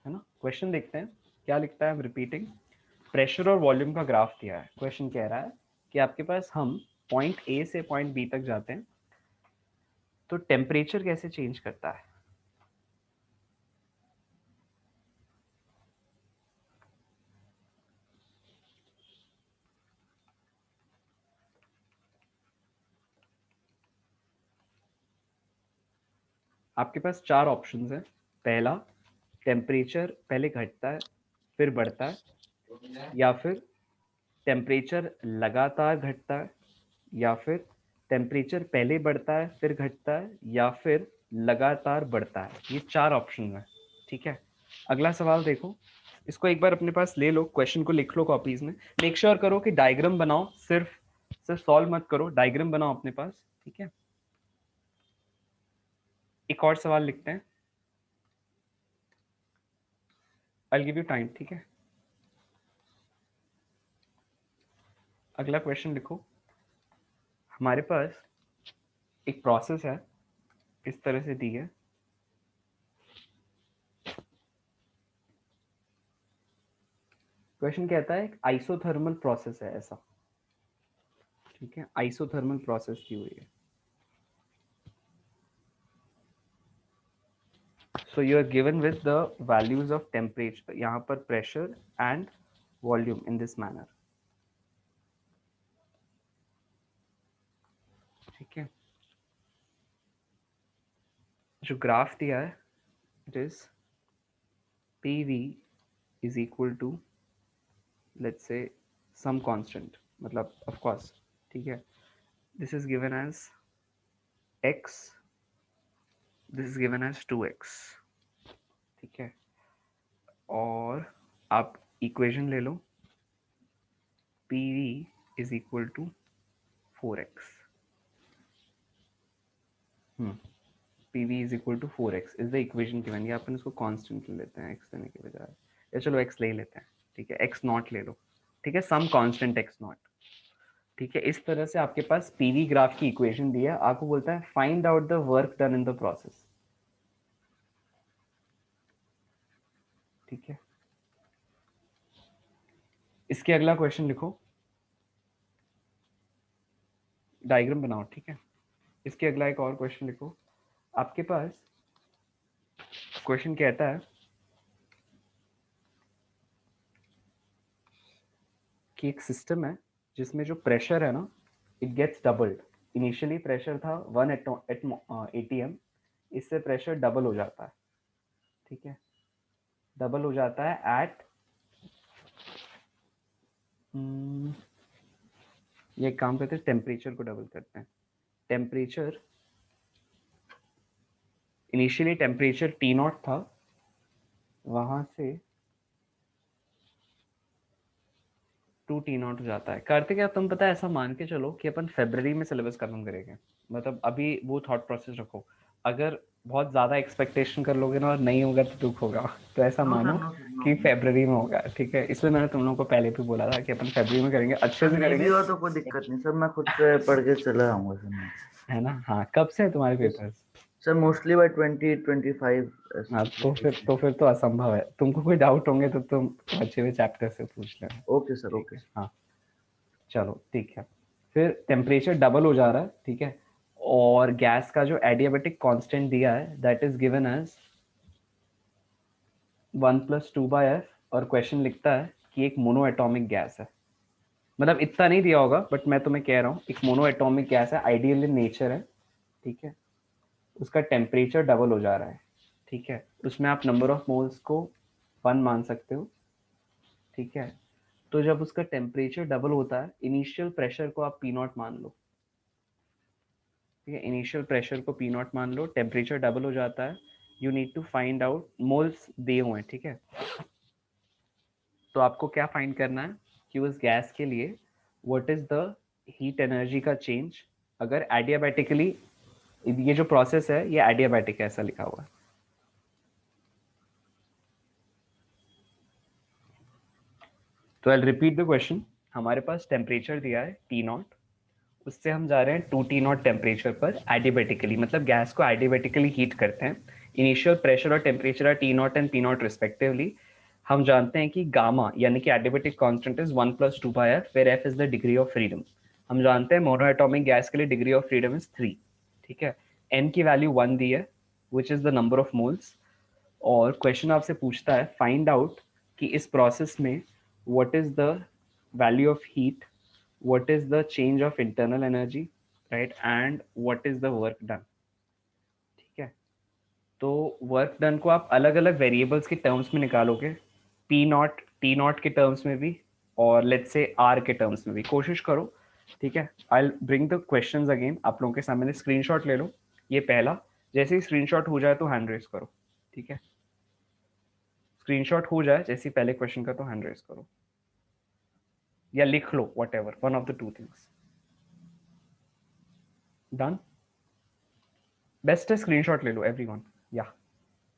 है ना। क्वेश्चन देखते हैं क्या लिखता है। रिपीटिंग, प्रेशर और वॉल्यूम का ग्राफ दिया है। क्वेश्चन कह रहा है कि आपके पास हम पॉइंट ए से पॉइंट बी तक जाते हैं तो टेम्परेचर कैसे चेंज करता है। आपके पास चार ऑप्शंस हैं। पहला, टेम्परेचर पहले घटता है फिर बढ़ता है, या फिर टेम्परेचर लगातार घटता है, या फिर टेम्परेचर पहले बढ़ता है फिर घटता है, या फिर लगातार बढ़ता है। ये चार ऑप्शन है, ठीक है। अगला सवाल देखो, इसको एक बार अपने पास ले लो, क्वेश्चन को लिख लो कॉपीज में। मेक श्योर करो कि डायग्राम बनाओ, सिर्फ सॉल्व मत करो, डायग्राम बनाओ अपने पास, ठीक है। एक और सवाल लिखते हैं, आई गिव यू टाइम, ठीक है। अगला क्वेश्चन लिखो। हमारे पास एक प्रोसेस है, इस तरह से दी है। क्वेश्चन कहता है एक आइसोथर्मल प्रोसेस है ऐसा, ठीक है। आइसोथर्मल प्रोसेस की हुई है। So you are given with the values of temperature, यहाँ पर pressure and volume in this manner, ठीक है। जो ग्राफ दिया है it is PV is equal to let's say some constant, मतलब of course, ठीक है। This is given as x, this is given as 2x, ठीक है। और आप इक्वेशन ले लो, PV is equal to 4x, PV is equal to 4x is the equation given। ये अपन इसको कांस्टेंट ले लेते हैं x लेने के बजाय, या चलो x ले ही लेते हैं, ठीक है। x नॉट ले लो, ठीक है, सम कांस्टेंट x नॉट, ठीक है। इस तरह से आपके पास PV ग्राफ की इक्वेशन दी है। आपको बोलता है find out the work done in the process, ठीक है। इसके अगला क्वेश्चन लिखो, डायग्राम बनाओ, ठीक है। इसके अगला एक और क्वेश्चन लिखो। आपके पास क्वेश्चन कहता है कि एक सिस्टम है जिसमें जो प्रेशर है ना, it gets doubled. Initially pressure था 1 atm, इससे प्रेशर डबल हो जाता है, ठीक है। डबल हो जाता है एट, ये काम करते हैं, टेम्परेचर को डबल करते हैं। Temperature, initially temperature T not था, वहां से 2 T नॉट हो जाता है। करते क्या, तुम पता है, ऐसा मान के चलो कि अपन फरवरी में सिलेबस खत्म करेंगे, मतलब अभी वो थॉट प्रोसेस रखो। अगर बहुत ज्यादा एक्सपेक्टेशन कर लोगे ना और नहीं होगा तो दुख होगा, तो ऐसा मानो कि फरवरी में होगा, ठीक है। इसलिए मैंने तुम लोगों को पहले भी बोला था कि अपन फरवरी में करेंगे, अच्छे सर से नहीं करेंगे, भी हो तो कोई दिक्कत नहीं सर, मैं खुद से पढ़ के चला आऊंगा सर मैं। है ना। हाँ, कब से है तुम्हारे पेपर्स। सर मोस्टली बाय 2025 हाँ, तो फिर तो असंभव है। तुमको कोई डाउट होंगे तो तुम अच्छे हुए चैप्टर से पूछ लेना, ओके सर, ठीक ओके है। सर। हाँ, चलो ठीक है। फिर टेम्परेचर डबल हो जा रहा है, ठीक है। और गैस का जो एडियाबेटिक कांस्टेंट दिया है that is given as 1+2/f, और क्वेश्चन लिखता है कि एक मोनो एटॉमिक गैस है। मतलब इतना नहीं दिया होगा, बट मैं तुम्हें कह रहा हूँ एक मोनो एटॉमिक गैस है, आइडियल इन नेचर है, ठीक है। उसका टेम्परेचर डबल हो जा रहा है, ठीक है। उसमें आप नंबर ऑफ मोल्स को 1 मान सकते हो, ठीक है। तो जब उसका टेम्परेचर डबल होता है, इनिशियल प्रेशर को आप P0 मान लो, ठीक है। इनिशियल प्रेशर को P0 मान लो, टेम्परेचर डबल हो जाता है। You need to find out moles दिए हुए हैं, ठीक है। तो आपको क्या फाइंड करना है कि उस गैस के लिए what is the heat energy का चेंज, अगर एडियाबैटिकली, ये जो प्रोसेस है ये एडियाबैटिक है, ऐसा लिखा हुआ है। तो आई रिपीट द क्वेश्चन। हमारे पास टेम्परेचर दिया है T0, उससे हम जा रहे हैं 2 T0 टेम्परेचर पर एडियाबेटिकली, मतलब गैस को एडियाबेटिकली हीट करते हैं। इनिशियल प्रेशर और temperature are T0 and P0 respectively. हम जानते हैं कि गामा यानी कि adiabatic constant is 1 + 2/f, where f is the degree of freedom. हम जानते हैं मोनोएटॉमिक गैस के लिए डिग्री ऑफ फ्रीडम इज 3. ठीक है, n की वैल्यू 1 दी है, which is the number of moles. और क्वेश्चन आपसे पूछता है फाइंड आउट कि इस प्रोसेस में what is the value of heat, what is the change of internal energy, right, and what is the work done. ठीक है, तो वर्क डन को आप अलग अलग वेरिएबल्स के टर्म्स में निकालोगे, P0 T0 के टर्म्स में भी और लेट्स से R के टर्म्स में भी. कोशिश करो. ठीक है, I bring the questions again. आप लोगों के सामने स्क्रीनशॉट ले लो. ये पहला, जैसे ही स्क्रीनशॉट हो जाए तो हैंड रेस करो. ठीक है, स्क्रीनशॉट हो जाए जैसे पहले क्वेश्चन का तो हैंड रेस करो या लिख लो, whatever, one of the two things. Done. Best है स्क्रीनशॉट ले लो एवरीवन. या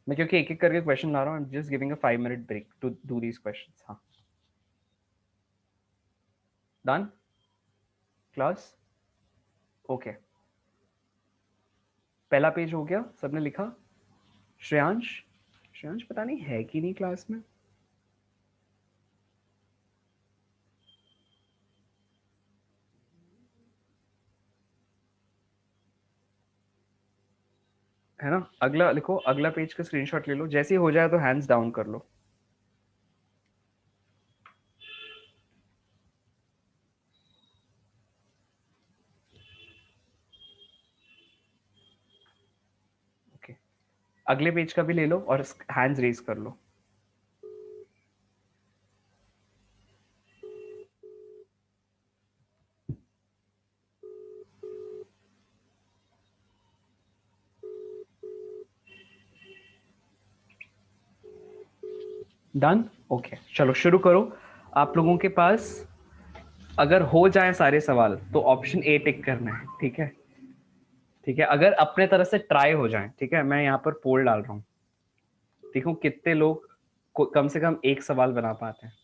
मैं क्योंकि एक एक करके क्वेश्चन ला रहा हूँ, I am just giving a 5 minute break to do these questions. हाँ, डन क्लास. ओके, पहला पेज हो गया, सबने लिखा. श्रेयांश, श्रेयांश पता नहीं है कि नहीं क्लास में. है ना, अगला लिखो, अगला पेज का स्क्रीनशॉट ले लो. जैसे ही हो जाए तो हैंड्स डाउन कर लो. ओके, अगले पेज का भी ले लो और हैंड्स रेज कर लो. डन. ओके, चलो शुरू करो. आप लोगों के पास अगर हो जाए सारे सवाल तो ऑप्शन ए टिक करना है. ठीक है, ठीक है, अगर अपने तरफ से ट्राई हो जाए. ठीक है, मैं यहाँ पर पोल डाल रहा हूँ. देखो कितने लोग कम से कम एक सवाल बना पाते हैं,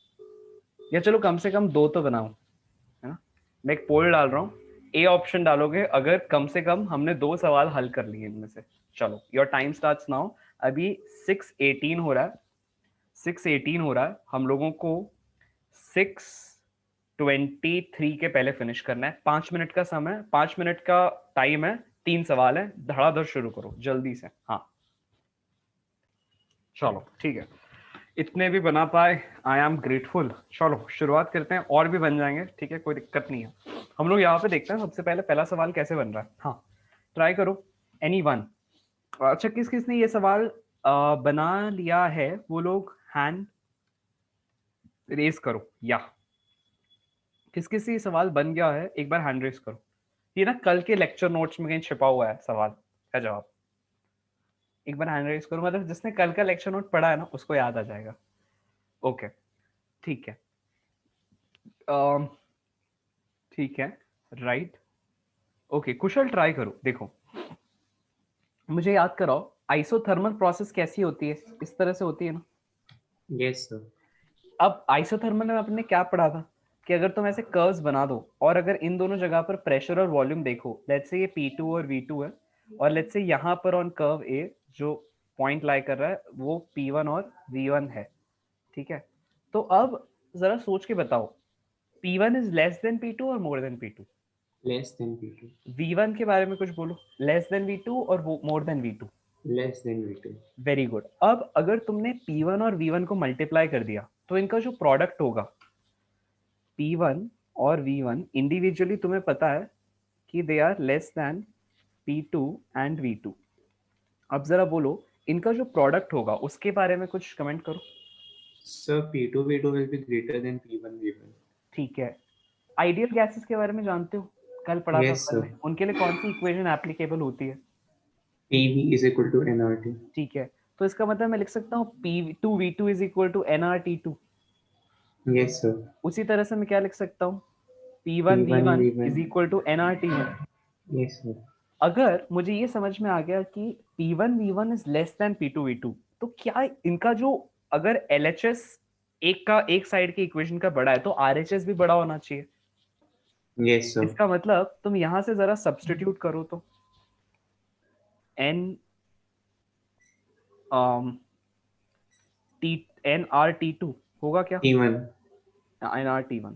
या चलो कम से कम दो तो बनाओ, है ना. मैं एक पोल डाल रहा हूँ, ए ऑप्शन डालोगे अगर कम से कम हमने दो सवाल हल कर लिए इनमें से. चलो, योर टाइम स्टार्ट्स नाउ. अभी 6:18 हो रहा है. 6:18 हो रहा है. हम लोगों को 6:23 के पहले फिनिश करना है. 5 मिनट का समय, 5 मिनट का टाइम है. 3 सवाल है, धड़ाधड़ शुरू करो जल्दी से. हाँ चलो ठीक है, इतने भी बना पाए आई एम ग्रेटफुल. चलो शुरुआत करते हैं, और भी बन जाएंगे. ठीक है, कोई दिक्कत नहीं है. हम लोग यहाँ पे देखते हैं सबसे पहले पहला सवाल कैसे बन रहा है. हाँ, ट्राई करो एनी वन. अच्छा, किस किस ने ये सवाल बना लिया है वो लोग हैंड रेस करो. या किस किस से ये सवाल बन गया है एक बार हैंड रेस करो. ये ना कल के लेक्चर नोट्स में कहीं छिपा हुआ है सवाल का जवाब. एक बार हैंड रेस करो, मतलब जिसने कल का लेक्चर नोट पढ़ा है ना उसको याद आ जाएगा. ओके, ठीक है, ठीक है, राइट. ओके, कुशल ट्राई करो. देखो, मुझे याद कराओ, आइसोथर्मल प्रोसेस कैसी होती है. इस तरह से होती है ना. Yes sir. अब आइसोथर्मल में आपने क्या पढ़ा था कि अगर तुम ऐसे कर्व्स बना दो और अगर इन दोनों जगह पर प्रेशर और वॉल्यूम देखो, लेट्स से ये P2 और V2 है, और लेट्स से यहाँ पर ऑन कर्व A जो पॉइंट लाई कर रहा है वो P1 और V1 है. ठीक है, तो अब जरा सोच के बताओ, P1 is less than P2 और more than P2. Less than V2. V1 के बारे में कुछ बोलो. लेस देन V2 और more than V2. Less than V2. Very good. अब अगर तुमने P1 और V1 को मल्टीप्लाई कर दिया तो इनका जो प्रोडक्ट होगा P1 और V1 इंडिविजुअली तुम्हें पता है कि they are less than P2 and V2. अब जरा बोलो इनका जो प्रोडक्ट होगा उसके बारे में कुछ कमेंट करो. Sir, P2 V2 will be greater than P1 V1. ठीक है, आइडियल गैसेस के बारे में जानते हो, कल पढ़ा था Yes अपन sir. ने. उनके लिए कौन सी इक्वेशन एप्लीकेबल होती है. PV is equal to nRT. ठीक है, तो इसका मतलब मैं लिख सकता हूँ P2V2 is equal to nRT2. Yes sir. उसी तरह से मैं क्या लिख सकता हूँ, P1 P1V1 V1. Is equal to nRT1. Yes sir. अगर मुझे ये समझ में आ गया कि P1V1 is less then P2V2, तो क्या इनका जो अगर LHS एक साइड की इक्वेशन का बड़ा है तो RHS भी बड़ा होना चाहिए. Yes sir. इसका मतलब तुम यहां से जरा सब्स्टिट्यूट करो तो n NRT2 होगा क्या? T1, NRT1।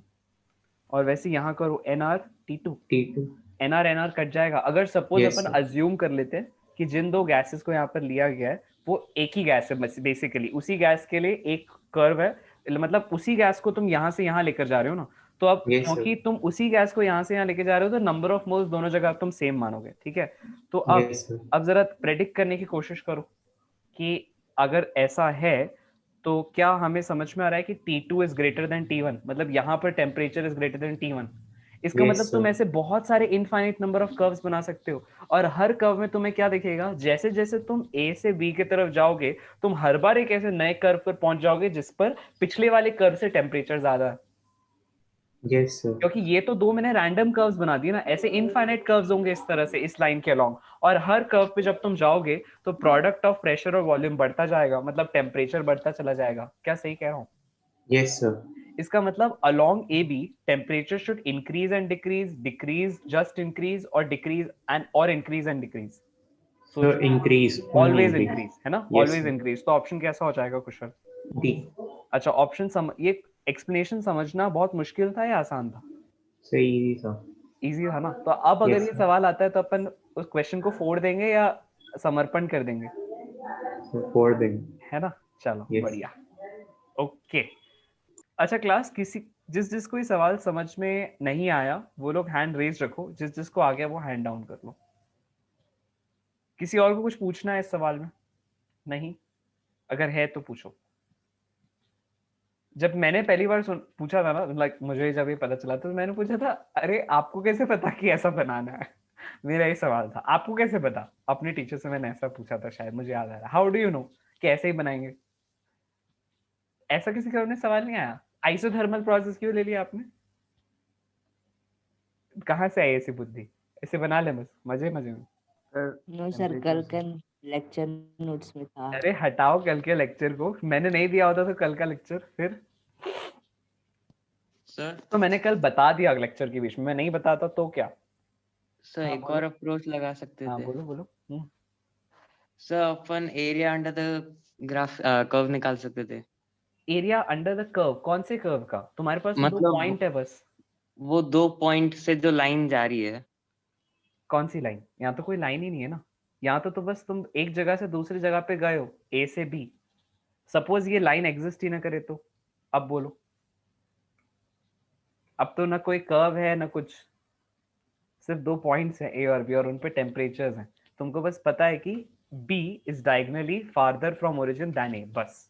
और वैसे यहाँ करो NRT2, T2. NR कट जाएगा। अगर सपोज Yes, अपन sir. अज्यूम कर लेते हैं कि जिन दो गैसेस को यहाँ पर लिया गया है वो एक ही गैस है, बेसिकली उसी गैस के लिए एक कर्व है, मतलब उसी गैस को तुम यहाँ से यहाँ लेकर जा रहे हो ना, तो अब Yes, sir. क्योंकि तुम उसी गैस को यहाँ से यहाँ लेके जा रहे हो तो नंबर ऑफ मोल्स दोनों जगह तुम सेम मानोगे, ठीक है? तो Yes, sir. अब जरा प्रेडिक्ट करने की कोशिश करो कि अगर ऐसा है तो क्या हमें समझ में आ रहा है कि T2 is greater than T1, मतलब यहाँ पर temperature is greater than T1। इसका Yes, मतलब तुम sir. ऐसे बहुत सारे इनफाइनाइट नंबर ऑफ कर्व्स बना सकते हो, और हर कर्व में तुम्हें क्या दिखेगा, जैसे जैसे तुम A से B की तरफ जाओगे तुम हर बार एक ऐसे नए कर्व पर पहुंच जाओगे जिस पर पिछले वाले कर्व से टेम्परेचर ज्यादा है। Yes, sir. क्योंकि ये तो दो मैंने रैंडम कर्व्स बना दिए ना, ऐसे इनफाइनाइट कर्व्स होंगे इस तरह से इस लाइन के अलोंग, और हर कर्व पे जब तुम जाओगे तो प्रोडक्ट ऑफ प्रेशर और वॉल्यूम बढ़ता जाएगा, मतलब टेम्परेचर बढ़ता चला जाएगा। क्या सही कह रहा हूँ? Yes, sir. इसका मतलब along AB temperature should increase and decrease, decrease, just increase, or decrease and or increase and decrease. So सोचो, increase, only always increase. increase है ना, Yes, always sir. increase। तो ऑप्शन कैसा हो जाएगा कुशल? D. अच्छा, ये एक्सप्लेनेशन समझना बहुत मुश्किल था या आसान था? So easy, sir. इजी था ना? तो अब अगर Yes, ये sir. सवाल आता है तो अपन उस क्वेश्चन को फोड़ देंगे या समर्पण कर देंगे, So for them. है ना? चलो Yes. बढ़िया, ओके। अच्छा क्लास, किसी जिस जिसको ये सवाल समझ में नहीं आया वो लोग हैंड रेज रखो, जिस जिसको आ गया वो हैंड डाउन कर लो। किसी और को कुछ पूछना है इस सवाल में? नहीं? अगर है तो पूछो। जब मैंने पहली बार पूछा था ना, लाइक मुझे जब ये पता चला तो मैंने पूछा था, अरे आपको कैसे पता कि ऐसा बनाना है? मेरा ये सवाल था, आपको कैसे पता? अपने टीचर से मैंने ऐसा पूछा था, शायद मुझे याद आ रहा है। हाउ डू यू नो कि ऐसे ही बनाएंगे? ऐसा किसी का सवाल नहीं आया? आइसोथर्मल प्रोसेस क्यों ले लिया आपने? कहाँ से आई ऐसी बुद्धि? ऐसे बना ले बस मजे मजे में। नो सर, कल का लेक्चर नोट्स में था। अरे हटाओ कल के लेक्चर को, मैंने नहीं दिया होता तो कल का लेक्चर फिर सर तो मैंने कल बता दिया लेक्चर के बीच में, मैं नहीं बताता तो क्या? सर हाँ, एक बोलो। और अप्रोच लगा सकते हाँ थे। बोलो बोलो। Sir upon area under the graph curve निकाल सकते थे। Area under the curve? कौन से कर्व का? तुम्हारे पास तो दो मतलब पॉइंट है बस। वो 2 पॉइंट से जो लाइन जा रही है। कौन सी लाइन? यहाँ तो कोई लाइन ही नहीं है ना। यहाँ तो बस तुम एक जगह से दूसरी जगह पे गए हो, ए से बी। सपोज ये लाइन एग्जिस्ट ही ना करे तो अब बोलो। अब तो ना कोई कर्व है ना कुछ, सिर्फ दो पॉइंट्स हैं ए और बी और उन पे टेम्परेचर्स हैं। तुमको बस पता है कि B is diagonally farther from origin than A, बस।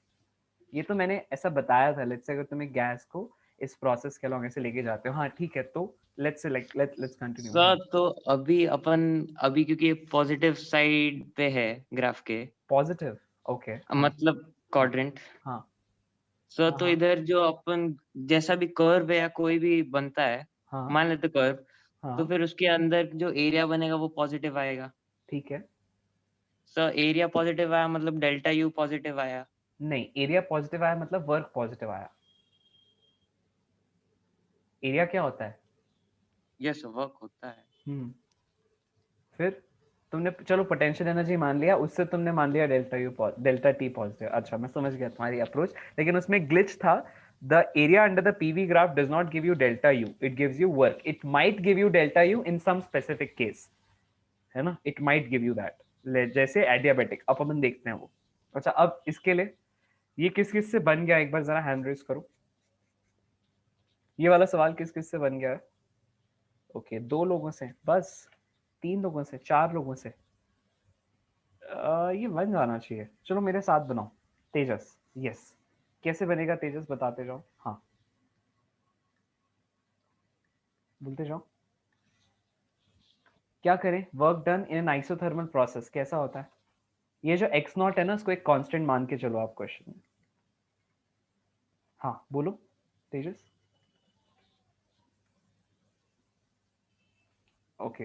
ये तो मैंने ऐसा बताया था। लेट्स से अगर तुम एक गैस को इस प्रोसेस के अलॉन्ग ऐसे लेके जाते हो, हाँ ठीक है, तो लेट्स कंटिन्यू। सर तो अभी क्योंकि पॉजिटिव साइड पे है ग्राफ के, पॉजिटिव, ओके। मतलब क्वाड्रेंट। हाँ सर हाँ तो हाँ इधर जो अपन जैसा भी कर्व है या कोई भी बनता है, हाँ मान लेते कर्व, तो हाँ, फिर उसके अंदर जो एरिया बनेगा वो पॉजिटिव आएगा। ठीक है। सर एरिया पॉजिटिव आया मतलब डेल्टा यू पॉजिटिव आया। नहीं, एरिया पॉजिटिव आया मतलब वर्क पॉजिटिव आया। एरिया क्या होता है? यस वर्क होता है। फिर तुमने चलो पोटेंशियल एनर्जी मान लिया, उससे तुमने मान लिया डेल्टा टी पॉजिटिव। अच्छा मैं समझ गया तुम्हारी अप्रोच, लेकिन उसमें ग्लिच था। The area under the PV graph does not give you delta U, it gives you work. It might give you delta U in some specific case, है ना, it might give you that, जैसे adiabatic. अब अपन देखते हैं वो। अच्छा अब इसके लिए ये किस किस से बन गया, एक बार जरा हैंड रेज करो। ये वाला सवाल किस किस से बन गया है? ओके, दो लोगों से बस, 3 लोगों से, 4 लोगों से। ये बन जाना चाहिए। चलो मेरे साथ बनाओ। तेजस, यस। कैसे बनेगा तेजस, बताते जाओ। हाँ बोलते जाओ। क्या करें? Work done in an isothermal process कैसा होता है? ये जो एक्स नॉट है ना, उसको एक कांस्टेंट मान के चलो आप क्वेश्चन में। हाँ बोलो Tejas. Okay,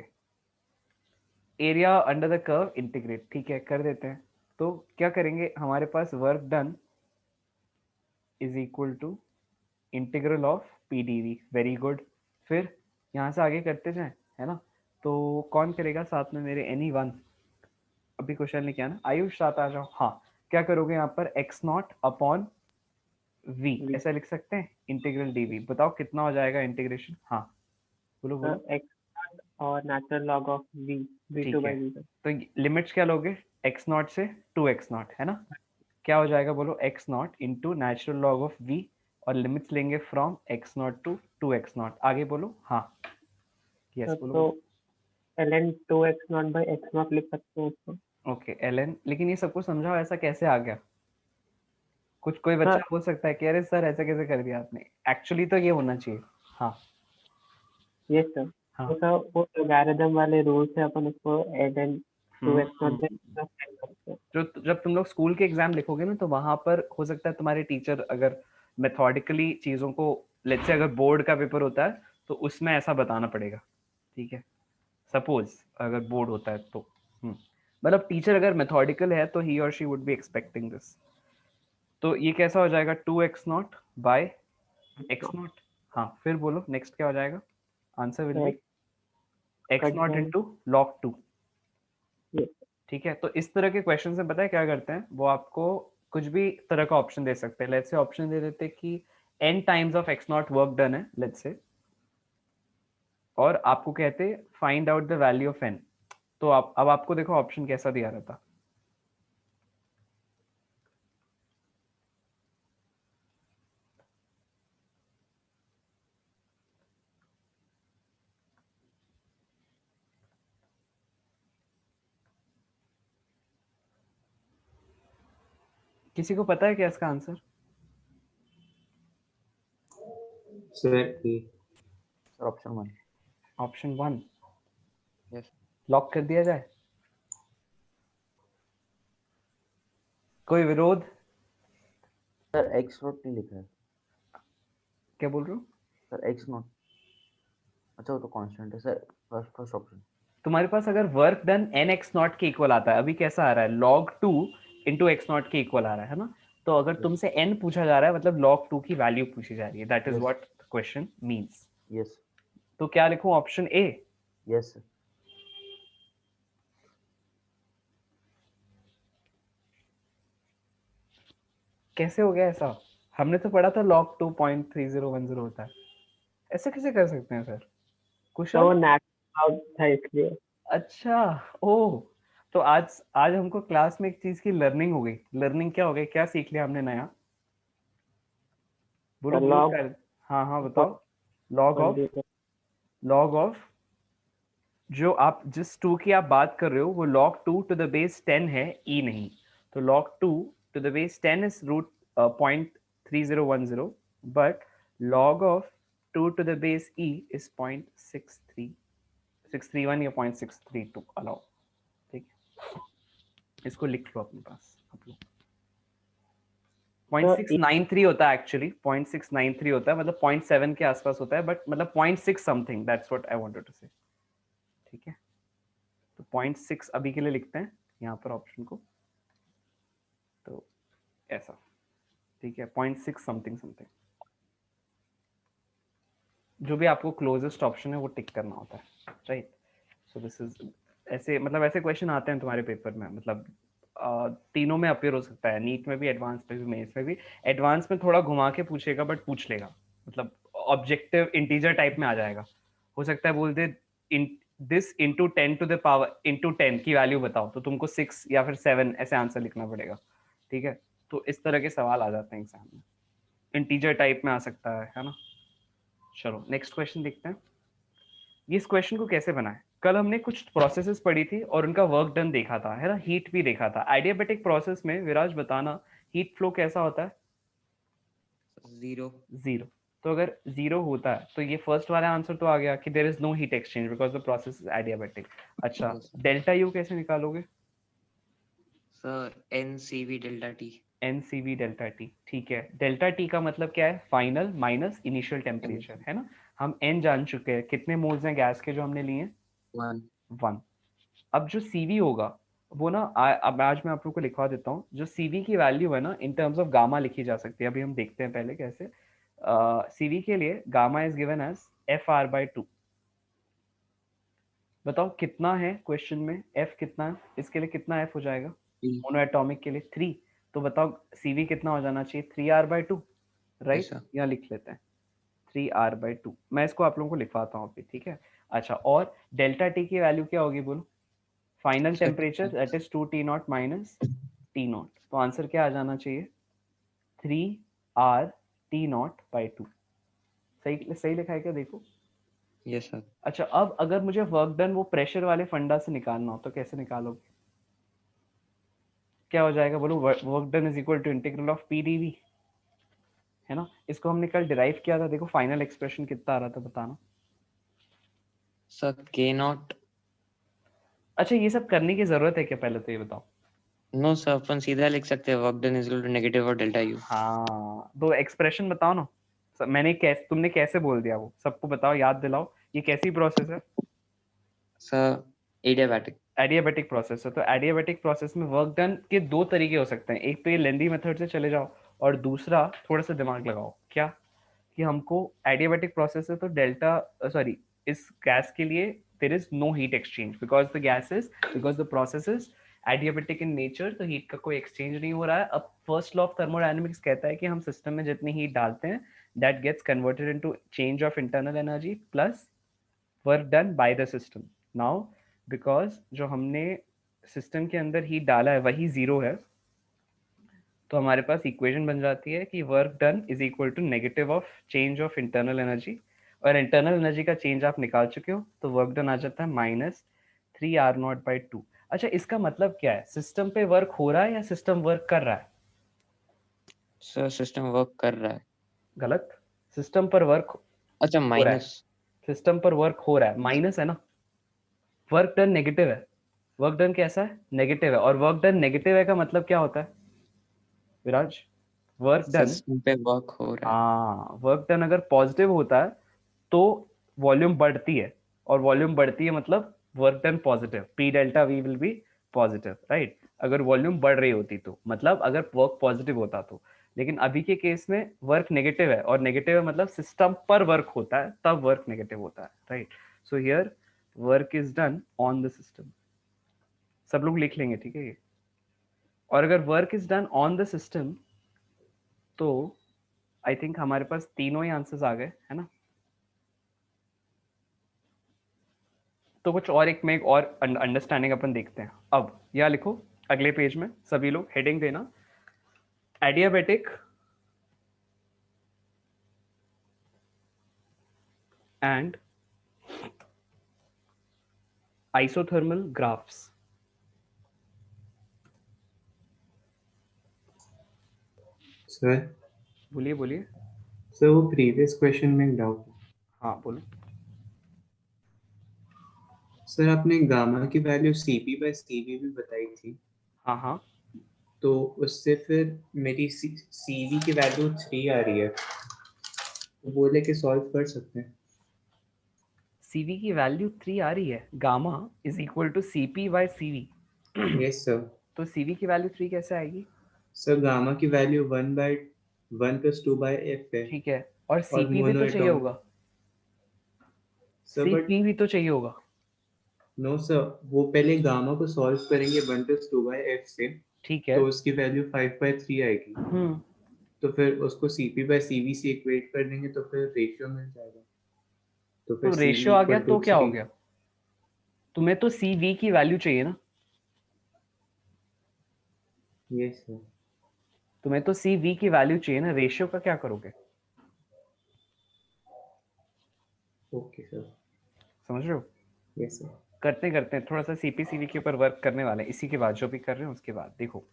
area under the curve integrate, ठीक है कर देते हैं। तो क्या करेंगे, हमारे पास work done is equal to integral of P D V. Very good. फिर यहाँ से आगे करते जाएं, है ना? तो कौन करेगा साथ में मेरे? Any one? अभी क्वेश्चन लेके आना। आयुष साथ आ जाओ। हाँ, क्या करोगे यहाँ पर x not upon v, V. ऐसा लिख सकते हैं, इंटीग्रल dv। बताओ कितना हो जाएगा इंटीग्रेशन, हाँ बोलो बोलो। x और natural log of v v2 ठीक by है, v1। तो लिमिट्स क्या लोगे, x नॉट से 2x नॉट, है ना, क्या हो जाएगा बोलो, x naught into natural log of v, और लिमिट्स लेंगे from x naught to 2x naught, आगे बोलो, हाँ यस बोलो। तो ln 2x0 by x0 लिख सकते हैं उसको। ओके ln, लेकिन ये सबको समझाओ ऐसा कैसे आ गया, कुछ कोई बच्चा हाँ। बोल सकता है कि अरे सर ऐसा कैसे कर दिया आपने, एक्चुअली तो ये होना चाहिए। हाँ ये सर हाँ तो सर वो लॉगरिथम वाले रूल से अपन उसको ln 2x0 by x0 set करते हैं। जो जब तुम लोग स्कूल के एग्जाम लिखोगे ना, तो वहां पर हो सकता है तुम्हारे टीचर अगर मेथोडिकली चीजों को, लेट्स से अगर बोर्ड का पेपर होता है तो उसमें ऐसा बताना पड़ेगा, ठीक है, सपोज अगर बोर्ड होता है तो मतलब टीचर अगर मेथोडिकल है तो ही और she would be expecting this. तो ये कैसा हो जाएगा, 2x not bye x not, हाँ फिर बोलो नेक्स्ट क्या हो जाएगा, answer will be x naught into log 2। Yes. ठीक है, तो इस तरह के क्वेश्चन में पता है क्या करते हैं, वो आपको कुछ भी तरह का ऑप्शन दे सकते हैं। लेट्स से ऑप्शन दे देते कि n times of x not work done है, लेट्स से, और आपको कहते find out the value of n। तो आप अब आपको देखो ऑप्शन कैसा दिया रहता, किसी को पता है क्या इसका answer? Sir, A. Sir option 1। Option 1 Yes. Lock कर दिया जाए, कोई विरोध? सर x नॉट नहीं लिखा है क्या बोल रहे हो? सर, x नॉट, अच्छा वो तो कांस्टेंट है सर। First option. तुम्हारे पास अगर वर्क डन nx नॉट के इक्वल आता है, अभी कैसा आ रहा है, log 2 इंटू एक्स नॉट के इक्वल आ रहा है ना, तो अगर तुमसे n पूछा जा रहा है मतलब log 2 की वैल्यू पूछी जा रही है, that is what question means. Yes तो क्या लिखूं, ऑप्शन ए? यस कैसे हो गया ऐसा, हमने तो पढ़ा था log 2.3010 होता है, ऐसे कैसे कर सकते हैं सर, तो कुशल? वो नेचुरल लॉग था इसलिए। अच्छा, ओ, तो आज आज हमको क्लास में एक चीज की लर्निंग हो गई। लर्निंग क्या हो गई, क्या सीख लिया हमने नया, बोलो बोलो log क्या? हाँ हाँ बताओ। लॉग ऑफ जो आप जिस 2 की आप बात कर रहे हो वो log 2 to the base 10 है, e नहीं, तो log 2 to the base 10 is root 0.3010, but log of 2 to the base e is 0.631 या 0.632 अलाउ, ठीक है, इसको लिख लो अपने पास आप लोग। 0.693 होता है एक्चुअली, 0.693 होता है, मतलब 0.7 के आसपास होता है, बट मतलब 0.6 something, that's what I wanted to say, ठीक है। तो 0.6 अभी के लिए लिखते हैं यहाँ पर ऑप्शन को, तो ऐसा, ठीक है, 0.6 समथिंग समथिंग, जो भी आपको क्लोजेस्ट ऑप्शन है वो टिक करना होता है, राइट। सो दिस इज ऐसे, मतलब ऐसे क्वेश्चन आते हैं तुम्हारे पेपर में, मतलब तीनों में अपियर हो सकता है, नीट में भी, एडवांस में भी, मेंस में भी। एडवांस में थोड़ा घुमा के पूछेगा बट पूछ लेगा, मतलब ऑब्जेक्टिव इंटीजर टाइप में आ जाएगा, हो सकता है बोल दे this into 10 to the power into 10 की वैल्यू बताओ, तो तुमको 6 या फिर 7 ऐसे आंसर लिखना पड़ेगा, ठीक है। तो इस तरह के सवाल आ जाते हैं एग्जाम में, इंटीजर टाइप में आ सकता है ना। चलो नेक्स्ट क्वेश्चन देखते हैं, इस क्वेश्चन को कैसे बनाए। कल हमने कुछ प्रोसेसेस पढ़ी थी और उनका वर्क डन देखा था, है ना, हीट भी देखा था। आइडियाबैटिक प्रोसेस में विराज बताना हीट फ्लो कैसा होता है? 0. जीरो। तो अगर जीरो होता है तो ये फर्स्ट वाला आंसर तो आ गया कि there is no heat exchange because the process is adiabatic. अच्छा, Yes. डेल्टा यू कैसे निकालोगे? Sir, NCV delta T. NCV delta T, ठीक है। डेल्टा टी का मतलब क्या है, फाइनल माइनस इनिशियल टेम्परेचर, है ना। हम एन जान चुके हैं, कितने मोल्स हैं गैस के जो हमने लिए? 1. 1। अब जो सीवी होगा वो ना अब आज मैं आप लोग को लिखवा देता हूँ, जो सीवी की वैल्यू है ना इन टर्म्स ऑफ गामा लिखी जा सकती है। अभी हम देखते हैं पहले कैसे। सीवी के लिए gamma is given as FR/2। बताओ कितना है क्वेश्चन में, एफ कितना है, इसके लिए कितना एफ हो जाएगा? 3. मोनो एटॉमिक के लिए 3। तो बताओ CV कितना हो जाना चाहिए, 3R/2, राइट? sir. यहाँ लिख लेते हैं 3R/2। मैं इसको आप लोगों को लिखवाता हूँ अभी, ठीक है? अच्छा, और डेल्टा टी की वैल्यू क्या होगी बोलो? Final Sir, temperature that is 2T0 minus T0। तो आंसर क्या आ जाना चाहिए? 3R/T0/2। सही सही लिखा है क्या? देखो। yes sir. अच्छा, अब अगर मुझे वर्क डन वो प्रेशर वाले फंडा से निकालना हो तो कैसे निकालोगे? क्या हो जाएगा बोलो? Work done is equal to integral of PdV, है ना? इसको हमने कल डिराइव किया था। देखो फाइनल एक्सप्रेशन कितना आ रहा था बताना। Sir, K0. अच्छा, ये सब करने की जरूरत है क्या, पहले तो ये बताओ। No sir, अपन सीधा लिख सकते हैं work done is equal to negative और डेल्टा यू. हाँ, तो एक्सप्रेशन बताओ ना। तुमने कैसे बोल दिया वो सबको बताओ, याद दिलाओ। ये कैसी प्रोसेस है? Sir, adiabatic. एडियाबेटिक प्रोसेस है। तो एडियाबेटिक प्रोसेस में वर्क डन के दो तरीके हो सकते हैं। एक तो ये लेंदी मेथड से चले जाओ, और दूसरा थोड़ा सा दिमाग लगाओ। क्या? कि हमको एडियाबेटिक प्रोसेस है तो डेल्टा सॉरी इस गैस के लिए there is no heat exchange because the process is adiabatic in nature, तो हीट का कोई एक्सचेंज नहीं हो रहा है। अब फर्स्ट लॉ ऑफ थर्मोडायनेमिक्स कहता है कि हम सिस्टम में जितनी हीट डालते हैं that gets converted into change of internal energy plus work done by the system. Now because जो हमने सिस्टम के अंदर हीट डाला है वही जीरो है, तो हमारे पास इक्वेशन बन जाती है कि work done is equal to negative of change of internal energy, और इंटरनल एनर्जी का चेंज आप निकाल चुके हो तो वर्क डन आ जाता है -3R0/2। अच्छा, इसका मतलब क्या है? सिस्टम पे वर्क हो रहा है या सिस्टम वर्क कर रहा है? Sir, सिस्टम वर्क कर रहा है. गलत। सिस्टम पर वर्क अच्छा, हो रहा है, माइनस. सिस्टम पर वर्क हो रहा है, माइनस है ना। वर्क डन नेगेटिव है, वर्क डन कैसा है? नेगेटिव है। और वर्क डन नेगेटिव है का मतलब क्या होता है विराज? वर्क डन, सिस्टम पे वर्क हो रहा है. हाँ, वर्क डन अगर पॉजिटिव होता है तो वॉल्यूम बढ़ती है, और वॉल्यूम बढ़ती है मतलब work done positive, P delta V will be positive, right? अगर वॉल्यूम बढ़ रही होती तो, मतलब अगर वर्क पॉजिटिव होता तो। लेकिन अभी के केस में वर्क नेगेटिव है, और नेगेटिव है मतलब सिस्टम पर वर्क होता है तब वर्क नेगेटिव होता है, right? So here work is done on the system. सब लोग लिख लेंगे, ठीक है ये। और अगर work is done on the system तो आई थिंक हमारे पास तीनों ही आंसर्स आ गए, है ना? तो कुछ और एक में एक और अंडरस्टैंडिंग अपन देखते हैं। अब यह लिखो अगले पेज में, सभी लोग हेडिंग देना, adiabatic and isothermal graphs. Sir बोलिए बोलिए। सर वो प्रीवियस क्वेश्चन में एक डाउट है। हाँ बोलो। सर आपने गामा की वैल्यू CP/CV भी बताई थी, हाँ हाँ, तो उससे फिर मेरी CV की वैल्यू 3 आ रही है, तो वो लेके सॉल्व कर सकते हैं। CV की वैल्यू 3 आ रही है, gamma is equal to CP/CV। Yes sir. तो CV की वैल्यू 3 कैसे आएगी? सर गामा की वैल्यू 1/1 + 2/f है, ठीक है, और और CP भी मोनो तो चाहिए एटॉमिक। होगा, सर बट CP भी तो चाहिए होगा। नो सर, वो पहले गामा को सॉल्व करेंगे 1 + 2/f से, ठीक है। तो उसकी वैल्यू 5/3 आएगी। तो फिर उसको CP/CV से इक्वेट कर देंगे तो फिर रेशियो मिल जाएगा। तो फिर तो CV रेशियो आ गया इक्वल टू तो क्या हो 3। गया? तुम्हें तो CV की वैल्यू चाहिए ना, यस सर। तुम्हें तो CV की वैल्यू चाहिए ना, रेशियो का क्या करोगे? Okay sir. समझ रहे हो? Yes sir. करते करते थोड़ा सा CP/CV के ऊपर वर्क करने वाले हैं इसी के बाद, जो भी कर रहे हैं उसके बाद। देखो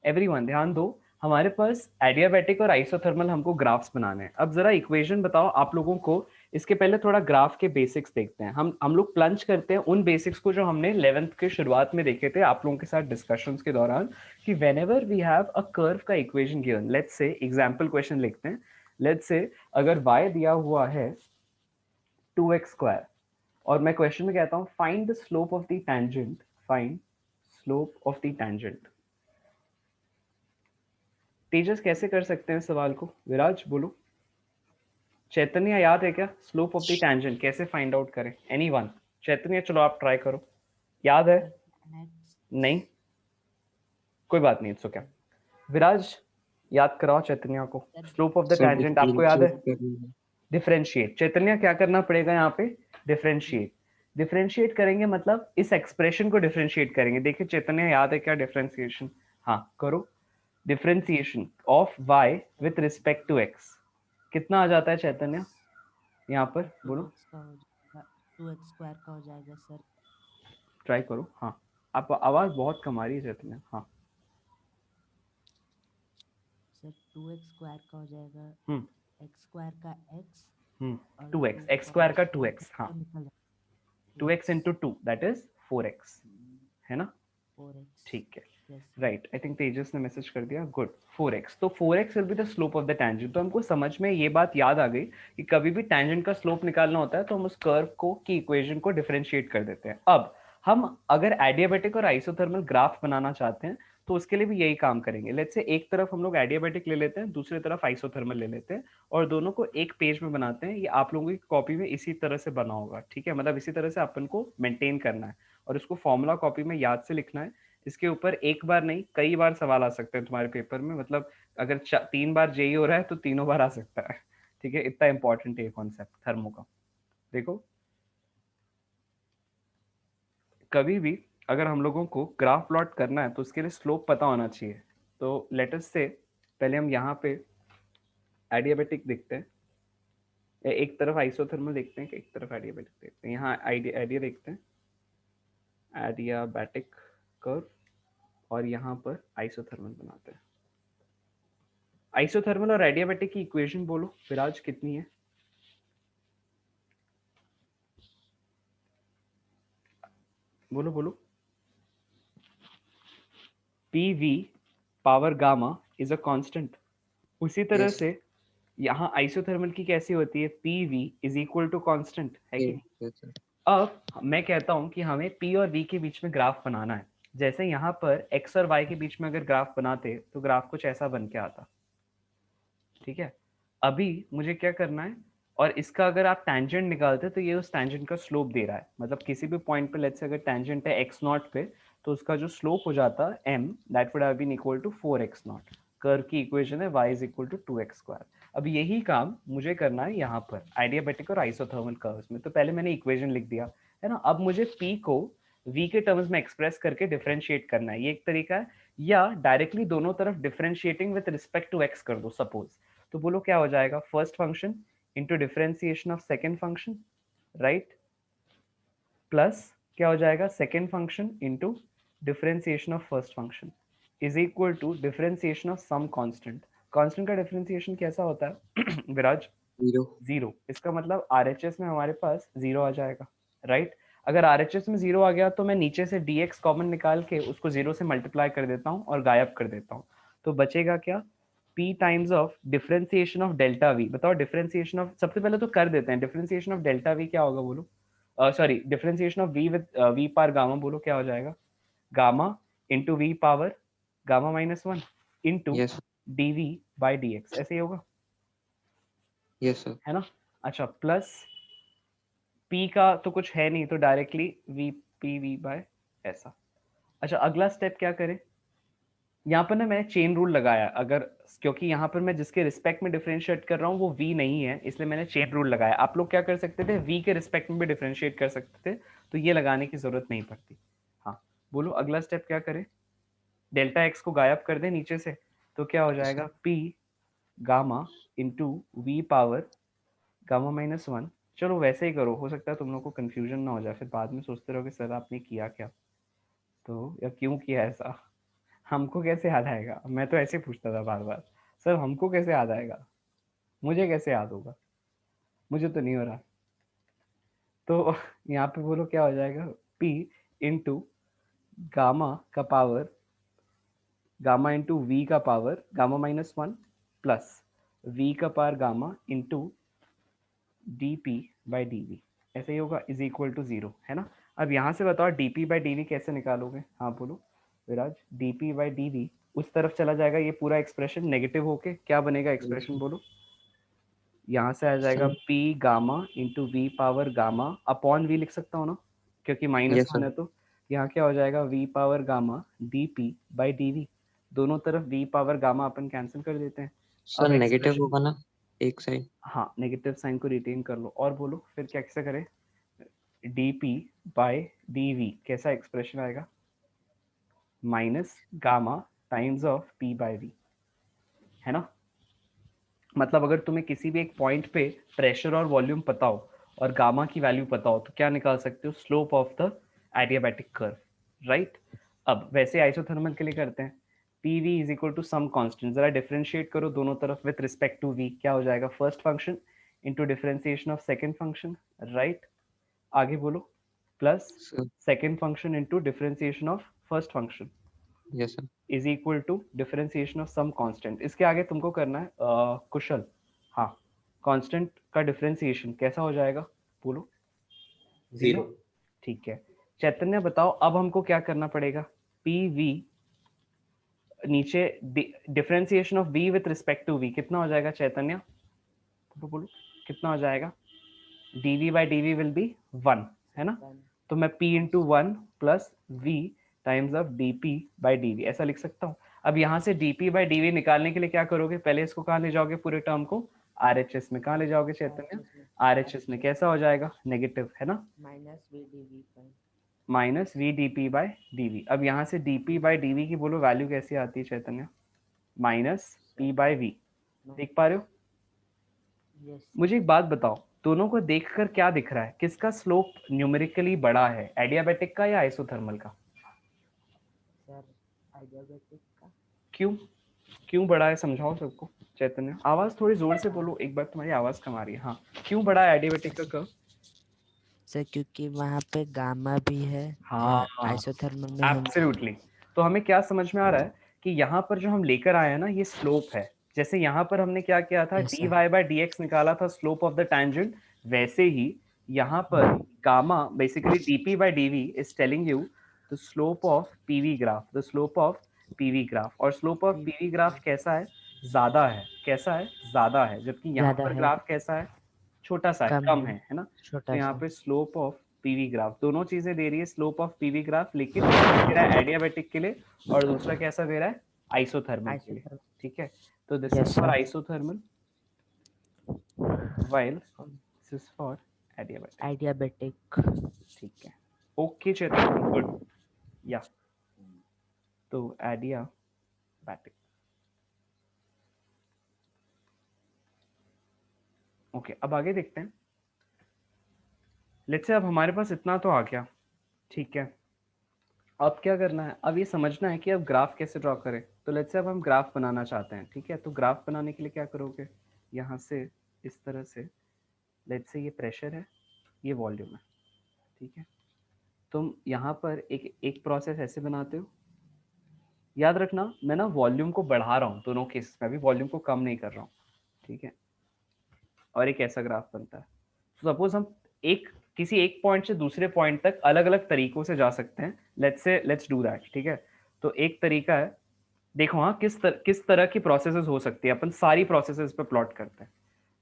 एवरीवन ध्यान दो, हमारे पास एडियाबेटिक और आइसोथर्मल हमको ग्राफ्स बनाने हैं। अब जरा इक्वेशन बताओ आप लोगों को। इसके पहले थोड़ा ग्राफ के बेसिक्स देखते हैं। हम लोग प्लंज करते हैं उन बेसिक्स को जो हमने 11th के शुरुआत में देखे थे आप लोगों के साथ डिस्कशंस के दौरान, कि whenever we have a curve का equation given, let's say example question लिखते हैं। लेट्स से अगर y दिया हुआ है 2x², और मैं क्वेश्चन में कहता हूं find the slope of the tangent, find slope of the tangent. Tejas कैसे कर सकते हैं सवाल को? विराज बोलो। चैतन्य याद है क्या स्लोप ऑफ द टैंजेंट कैसे फाइंड आउट करें? एनीवन? चैतन्य चलो आप ट्राई करो, याद है? नहीं, कोई बात नहीं, इट्स ओके। विराज याद कराओ चैतन्य को, slope of the sir tangent आपको याद है? differentiate करना डिफरेंशिएट। चैतन्य क्या करना पड़ेगा यहाँ पे? डिफरेंशिएट। डिफरेंशिएट करेंगे मतलब इस एक्सप्रेशन को डिफरेंशिएट करेंगे। देखिए चैतन्य याद है क्या डिफरेंशिएशन? हाँ करो। Differentiation of y with respect to x कितना आ जाता है चैतन्य यहाँ पर? बोलो। 2x स्क्वायर का हो जाएगा सर। ट्राई करो। हाँ आप आवाज बहुत कम आ रही है चैतन्य। हाँ सर 2x स्क्वायर का हो जाएगा हम्म x स्क्वायर का x और 2x, 2 x स्क्वायर का 2x। हाँ निकल 2x into 2 that is 4x है ना? 4x। ठीक है यस राइट। आई थिंक तेजस ने मैसेज कर दिया। गुड। 4x, तो 4x will be the slope of the tangent. तो हमको समझ में ये बात याद आ गई कि कभी भी टैंजेंट का स्लोप निकालना होता है तो हम उस कर्व को की इक्वेशन को डिफरेंशिएट कर देते हैं। अब हम अगर एडियाबेटिक और आइसोथर्मल ग्राफ बनाना चाहते हैं तो उसके लिए भी यही काम करेंगे। लेट्स से एक तरफ हम लोग एडियाबेटिक ले लेते हैं, दूसरी तरफ आइसोथर्मल ले लेते हैं और दोनों को एक पेज में बनाते हैं। ये आप लोगों की कॉपी में इसी तरह से बना होगा, ठीक है? मतलब इसी तरह से अपन को मेंटेन करना है और इसको फॉर्मूला कॉपी में याद से लिखना है। इसके ऊपर एक बार नहीं कई बार सवाल आ सकते हैं तुम्हारे पेपर में। मतलब अगर 3 बार जेई हो रहा है तो तीनों बार आ सकता है, ठीक है? इतना इंपॉर्टेंट है ये कॉन्सेप्ट थर्मो का। देखो कभी भी अगर हम लोगों को ग्राफ प्लॉट करना है तो उसके लिए स्लोप पता होना चाहिए। तो लेट अस से पहले हम यहाँ पे एडियाबेटिक देखते हैं, एक तरफ आइसोथर्मल देखते हैं, एक तरफ एडियाबेटिक देखते हैं। यहाँ एडिया देखते हैं, एडियाबैटिक कर्व, और यहाँ पर आइसोथर्मल बनाते हैं। आइसोथर्मल और एडियाबैटिक की इक्वेशन बोलो विराज कितनी है? बोलो बोलो। PV power gamma is a constant. उसी तरह Yes. से यहाँ आइसोथर्मल की कैसी होती है? PV is equal to constant, है कि नहीं? Yes, sir. अब मैं कहता हूं कि हमें P और V के बीच में ग्राफ बनाना है। जैसे यहाँ पर X और Y के बीच में अगर ग्राफ बनाते तो ग्राफ कुछ ऐसा बन के आता, ठीक है? अभी मुझे क्या करना है, और इसका अगर आप टैंजेंट निकालते तो ये उस टैंजेंट का स्लोप दे रहा है। मतलब किसी भी पॉइंट पे लेट्स से अगर टैंजेंट है x0 पे तो उसका जो स्लोप हो जाता है m that would have been equal to 4x0। Curve की इक्वेशन है y is equal to 2x square. अब यही काम मुझे करना है यहाँ पर आइडियाबैटिक और आइसोथर्मल कर्व्स में। तो पहले मैंने इक्वेशन लिख दिया है ना। अब मुझे p को v के टर्म्स में एक्सप्रेस करके डिफरेंशिएट करना है, ये एक तरीका है। या डायरेक्टली दोनों तरफ differentiating with respect to x कर दो सपोज। तो बोलो क्या हो जाएगा? First function into differentiation of second function, right? Plus क्या हो जाएगा? Second function into differentiation of first function is equal to differentiation of some constant. Constant का डिफरेंशिएशन कैसा होता है विराज? 0. जीरो। इसका मतलब आरएचएस में हमारे पास जीरो आ जाएगा, राइट? अगर आरएचएस में जीरो आ गया तो मैं नीचे से dx कॉमन निकाल के उसको जीरो से मल्टीप्लाई कर देता हूँ और गायब कर देता हूँ। तो बचेगा क्या? p times of differentiation of delta v। बताओ डिफरेंशिएशन ऑफ, सबसे पहले तो कर देते हैं, डिफरेंशिएशन ऑफ डेल्टा v क्या होगा बोलो? Sorry differentiation of v with v power gamma, बोलो क्या हो जाएगा? Gamma into v power gamma minus 1 into Yes. dv by dx, ऐसे ही होगा, Yes, sir. है ना? अच्छा प्लस p का तो कुछ है नहीं तो directly v p v by ऐसा। अच्छा अगला स्टेप क्या करें? यहाँ पर ना मैंने चेन रूल लगाया, अगर क्योंकि यहाँ पर मैं जिसके रिस्पेक्ट में डिफरेंशिएट कर रहा हूँ वो v नहीं है, इसलिए मैंने चेन रूल लगाया। आप लोग क्या कर सकते थे? v के रिस्पेक्ट में भी डिफरेंशिएट कर सकते थे, तो ये लगाने की जरूरत नहीं पड़ती। हाँ बोलो अगला स्टेप क्या करें? डेल्टा x को गायब कर दे नीचे से, तो क्या हो जाएगा? p gamma into we power gamma minus 1। चलो वैसे ही करो, हो सकता है तुम लोग को कंफ्यूजन ना हो जाए, फिर बाद में सोचते रहो कि सर आपने किया क्या, तो या क्यों किया ऐसा। हमको कैसे याद आएगा? मैं तो ऐसे पूछता था बार बार, सर हमको कैसे याद आएगा, मुझे कैसे याद होगा, मुझे तो नहीं हो रहा। तो यहाँ पे बोलो क्या हो जाएगा? p इंटू गामा का पावर गामा इंटू वी का power gamma minus 1 plus v का power gamma into dp by dv, ऐसे ही होगा, इज इक्वल टू 0, है ना? अब यहाँ से बताओ dp बाई dv कैसे निकालोगे? हाँ बोलो विराज। dp बाई dv उस तरफ चला जाएगा, ये पूरा एक्सप्रेशन नेगेटिव होके क्या बनेगा एक्सप्रेशन बोलो? यहाँ से आ जाएगा p gamma into we power gamma upon v लिख सकता हूँ ना, क्योंकि माइनस Yes, 1 sir. है। तो यहाँ क्या हो जाएगा? v power gamma dp by dv। दोनों तरफ v पावर गामा अपन कैंसिल कर देते हैं। सर अब नेगेटिव expression- होगा ना एक साइड? हाँ, नेगेटिव साइन को रिटेन कर लो और बोलो फिर क्या कैसे करें। dp बाय dv कैसा एक्सप्रेशन आएगा, minus gamma times of p by v, है ना। मतलब अगर तुम्हें किसी भी एक पॉइंट पे प्रेशर और वॉल्यूम पता हो और गामा की वैल्यू पता हो तो क्या निकाल सकते हो, slope of the adiabatic curve, right. अब वैसे आइसोथर्मल के लिए करते हैं, P V is equal to some constant, जरा डिफरेंशिएट करो दोनों तरफ विथ रिस्पेक्ट टू वी, क्या हो जाएगा, first function into differentiation of second function, right. आगे बोलो, plus sir second function into differentiation of first function yes sir. Is equal to differentiation of some constant. इसके आगे तुमको करना है कुशल, हाँ, कांस्टेंट का डिफरेंशिएशन कैसा हो जाएगा, बोलो। 0। ठीक है, चैतन्य बताओ अब हमको क्या करना पड़ेगा, पी वी नीचे differentiation of v with respect to v कितना हो जाएगा चैतन्य, बोलो बोलो कितना हो जाएगा, dv by D V will be 1, है ना। तो मैं p into 1 plus v times of dp by dv ऐसा लिख सकता हूँ। अब यहाँ से dp बाई dv निकालने के लिए क्या करोगे, पहले इसको कहाँ ले जाओगे, पूरे टर्म को RHS में, कहाँ ले जाओगे चैतन्य, RHS में, कैसा हो जाएगा, नेगेटिव, है ना, minus V D P by D V. अब यहाँ से D P by D V की बोलो वैल्यू कैसी आती है Chaitanya, minus P by V, देख पा रहे हो। मुझे एक बात बताओ, दोनों को देखकर क्या दिख रहा है, किसका स्लोप न्यूमेरिकली बड़ा है, एडियाबैटिक का या आइसोथर्मल का, क्यों क्यों बड़ा है, समझाओ सबको। चैतन्य आवाज थोड़ी जोर से बोलो, एक बार तुम्हारी आवाज कम आ रही है। हाँ, क्यों बड़ा है एडियाबैटिक का कर्व, सर क्योंकि वहाँ पे गामा भी है। हाँ आइसोथर्मल में हम एब्सोल्युटली। तो हमें क्या समझ में आ रहा है कि यहाँ पर जो हम लेकर आए हैं ना, ये स्लोप है। जैसे यहाँ पर हमने क्या किया था, Yes, D sir. Y by D X निकाला था स्लोप ऑफ द टैंजेंट, वैसे ही यहाँ पर gamma basically DP by DV is telling you the slope of PV graph, the slope of PV graph. और स्लोप ऑफ पीवी ग्राफ कैसा है, ज्यादा है, कैसा है, ज्यादा है, जबकि यहाँ ज्यादा पर है। ग्राफ कैसा है, छोटा सा है, कम है ना। तो छोटा यहाँ सा। पे स्लोप ऑफ पीवी ग्राफ, दोनों चीजें दे रही है, स्लोप ऑफ पीवी ग्राफ, लेकिन दे रहा है एडियाबैटिक के लिए और दूसरा कैसा दे रहा है, आइसोथर्मल के लिए, ठीक है। तो this Yes, is for sir. Isothermal while this is for adiabatic, adiabatic. ठीक है। ओके चेतन, गुड, या तो एडियाबैटिक, ओके। अब आगे देखते हैं, लेट्स से अब हमारे पास इतना तो आ गया, ठीक है। अब क्या करना है, अब ये समझना है कि अब ग्राफ कैसे ड्रॉ करें। तो लेट्स से अब हम ग्राफ बनाना चाहते हैं, ठीक है। तो ग्राफ बनाने के लिए क्या करोगे, यहाँ से इस तरह से, लेट्स से ये प्रेशर है, ये वॉल्यूम है, ठीक है। तुम यहाँ पर एक प्रोसेस ऐसे बनाते हो, याद रखना मैं ना वॉल्यूम को बढ़ा रहा हूँ दोनों केसेस में, अभी वॉल्यूम को कम नहीं कर रहा हूँ, ठीक है। और एक ऐसा ग्राफ बनता है। तो सपोज हम किसी एक पॉइंट से दूसरे पॉइंट तक अलग अलग तरीकों से जा सकते हैं, लेट्स डू दैट, ठीक है। तो एक तरीका है, देखो हाँ किस तरह की प्रोसेसेस हो सकती है, अपन सारी प्रोसेसेस पे प्लॉट करते हैं।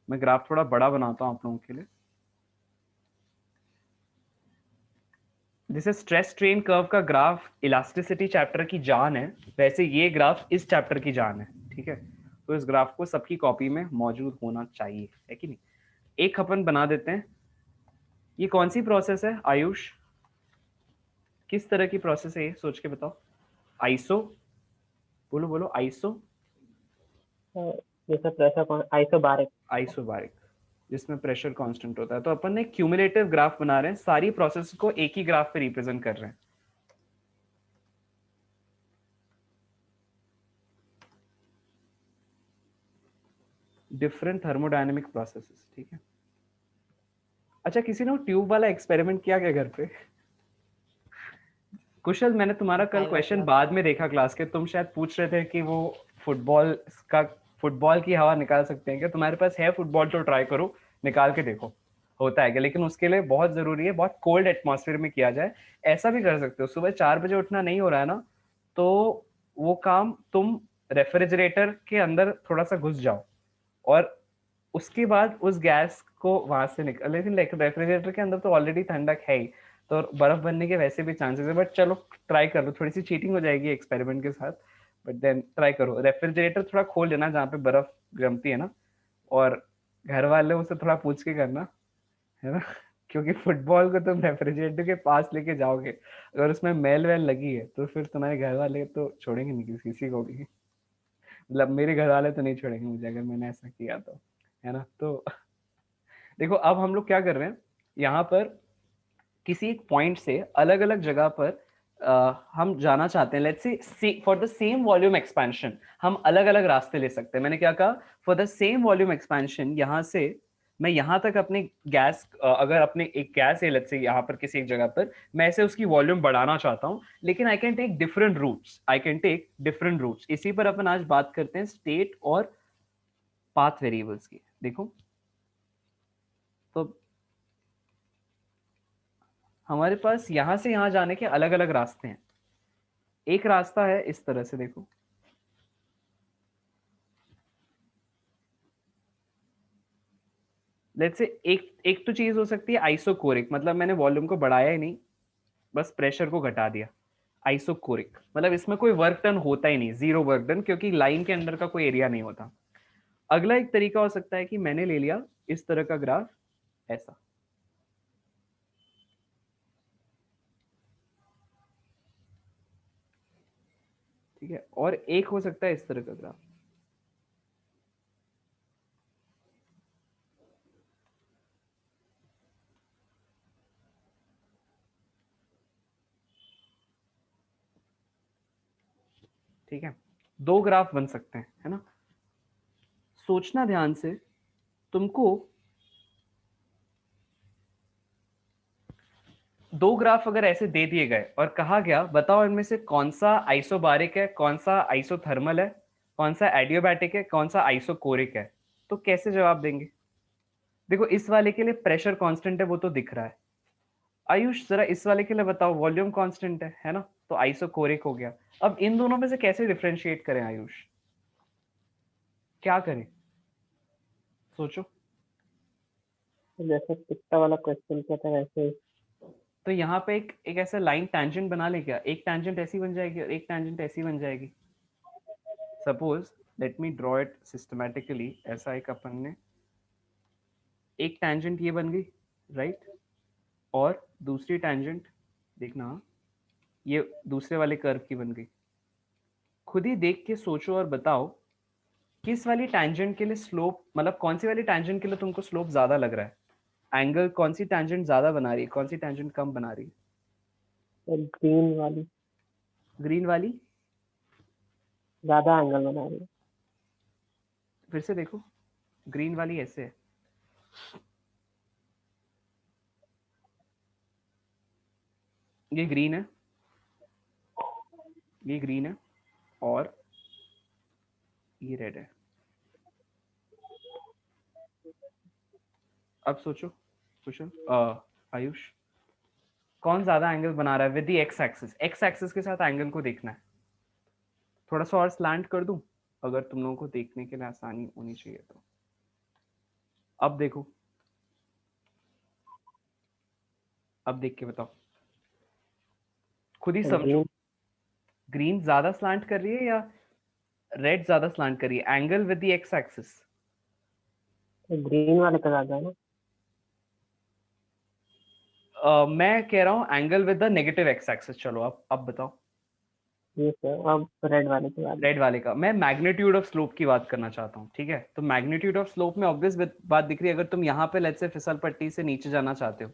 मैं ग्राफ थोड़ा बड़ा बनाता हूँ आप लोगों के लिए। जैसे स्ट्रेस स्ट्रेन कर्व का ग्राफ इलास्टिसिटी चैप्टर की जान है, वैसे ये ग्राफ इस चैप्टर की जान है, ठीक है। तो इस ग्राफ को सबकी कॉपी में मौजूद होना चाहिए, है कि नहीं। एक अपन बना देते हैं, ये कौन सी प्रोसेस है आयुष, किस तरह की प्रोसेस है ये, सोच के बताओ। आइसो, बोलो बोलो, आइसो, जैसे प्रेशर आइसोबारिक, आइसोबारिक, जिसमें प्रेशर कांस्टेंट होता है। तो अपन ने क्यूमुलेटिव ग्राफ बना रहे हैं, सारी प्रोसेस को एक ही ग्राफ पे रिप्रेजेंट कर रहे हैं। डिफरेंट थर्मोडायनेमिक प्रोसेसेस, ठीक है। अच्छा, किसी ने ट्यूब वाला एक्सपेरिमेंट किया क्या घर पे? कुशल, मैंने तुम्हारा कल क्वेश्चन बाद में देखा क्लास के, तुम शायद पूछ रहे थे कि वो फुटबॉल की हवा निकाल सकते हैं क्या, तुम्हारे पास है फुटबॉल तो ट्राई करो, निकाल के देखो होता है क्या। लेकिन उसके लिए बहुत जरूरी है, बहुत कोल्ड एटमॉस्फेयर में किया जाए। ऐसा भी कर सकते हो, सुबह 4 बजे उठना नहीं हो रहा है ना, तो वो काम तुम रेफ्रिजरेटर के अंदर थोड़ा सा घुस जाओ और उसके बाद उस गैस को वहां से निकल, लेकिन रेफ्रिजरेटर के अंदर तो ऑलरेडी ठंडक है ही, तो बर्फ बनने के वैसे भी चांसेस है। बट चलो ट्राई कर लो, थोड़ी सी चीटिंग हो जाएगी एक्सपेरिमेंट के साथ, बट देन ट्राई करो, रेफ्रिजरेटर थोड़ा खोल लेना जहाँ पे बर्फ जमती है ना, और घर वालों से थोड़ा पूछ के करना, है ना, क्योंकि फुटबॉल को तुम रेफ्रिजरेटर के पास लेके जाओगे, अगर उसमें मैल वैल लगी है तो फिर तुम्हारे घर वाले तो छोड़ेंगे नहीं किसी को भी, मतलब मेरे घर वाले तो नहीं छोड़ेंगे मुझे अगर मैंने ऐसा किया तो, है ना। तो देखो अब हम लोग क्या कर रहे हैं, यहाँ पर किसी एक पॉइंट से अलग अलग जगह पर हम जाना चाहते हैं, let's say for the same volume expansion हम अलग अलग रास्ते ले सकते हैं। मैंने क्या कहा, for the same volume expansion यहाँ से मैं यहाँ तक अपने गैस, अगर अपने एक गैस है लेट्स से यहाँ पर किसी एक जगह पर, मैं ऐसे उसकी वॉल्यूम बढ़ाना चाहता हूँ, लेकिन I can take different routes, I can take different routes. इसी पर अपन आज बात करते हैं स्टेट और पाथ वेरिएबल्स की। देखो तो हमारे पास यहाँ से यहाँ जाने के अलग अलग रास्ते हैं। एक रास्ता है इस तरह से, देखो लेट्स से एक तो चीज हो सकती है आइसोकोरिक, मतलब मैंने वॉल्यूम को बढ़ाया ही नहीं, बस प्रेशर को घटा दिया। आइसोकोरिक मतलब इसमें कोई वर्क डन होता ही नहीं, जीरो वर्क डन, क्योंकि लाइन के अंदर का कोई एरिया नहीं होता। अगला एक तरीका हो सकता है कि मैंने ले लिया इस तरह का ग्राफ, ऐसा, ठीक है, और एक हो सकता है इस तरह का ग्राफ। ठीक है, दो ग्राफ बन सकते हैं, है ना। सोचना ध्यान से, तुमको दो ग्राफ अगर ऐसे दे दिए गए और कहा गया बताओ इनमें से कौन सा आइसोबारिक है, कौन सा आइसोथर्मल है, कौन सा एडियोबैटिक है, कौन सा आइसोकोरिक है, तो कैसे जवाब देंगे। देखो इस वाले के लिए प्रेशर कांस्टेंट है, वो तो दिख रहा है। आयुष जरा इस वाले के लिए बताओ, वॉल्यूम कांस्टेंट है ना, तो आइसोकोरिक हो गया। अब इन दोनों में से कैसे डिफरेंशिएट करें आयुष, क्या करें, सोचो। जैसे पिछला वाला क्वेश्चन किया था वैसे ही। तो यहाँ पे एक ऐसा लाइन टैंजेंट बना ले क्या, एक टैंजेंट ऐसी बन जाएगी और एक टैंजेंट ऐसी बन जाएगी। Suppose let me draw it systematically, ऐसा एक अपन ने एक टैंजेंट ये बन गई, राइट, और दूसरी टैंजेंट देखना ये दूसरे वाले कर्व की बन गई। खुद ही देख के सोचो और बताओ किस वाली टैंजेंट के लिए स्लोप, मतलब कौन सी वाली टैंजेंट के लिए तुमको स्लोप ज्यादा लग रहा है, एंगल कौन सी टैंजेंट ज्यादा बना रही है, कौन सी टैंजेंट कम बना रही है। ग्रीन वाली ग्रीन वाली ज्यादा एंगल बना रही है। फिर से देखो, ग्रीन वाली ऐसे है, ये ग्रीन है, ये ग्रीन है, और ये रेड है। अब सोचो कुशल, आयुष, कौन ज्यादा एंगल बना रहा है with the x axis, x axis के साथ एंगल को देखना है। थोड़ा सा और स्लैंट कर दूं अगर तुम लोगों को देखने के लिए आसानी होनी चाहिए तो। अब देखो, अब देख के बताओ, खुद ही समझो, ग्रीन ज्यादा स्लैंट कर रही है या रेड ज्यादा स्लैंट कर रही है, angle with the x axis. Green वाले का ज्यादा है ना। मैं कह रहा हूँ angle with the negative x axis. चलो अब बताओ। ये सर अब रेड वाले के बाद। रेड वाले का मैं मैग्नीट्यूड ऑफ स्लोप की बात करना चाहता हूँ, ठीक है। तो मैग्नीट्यूड ऑफ स्लोप में ऑब्वियस बात दिख रही है, अगर तुम यहाँ पे लेट्स से फिसल पट्टी से नीचे जाना चाहते हो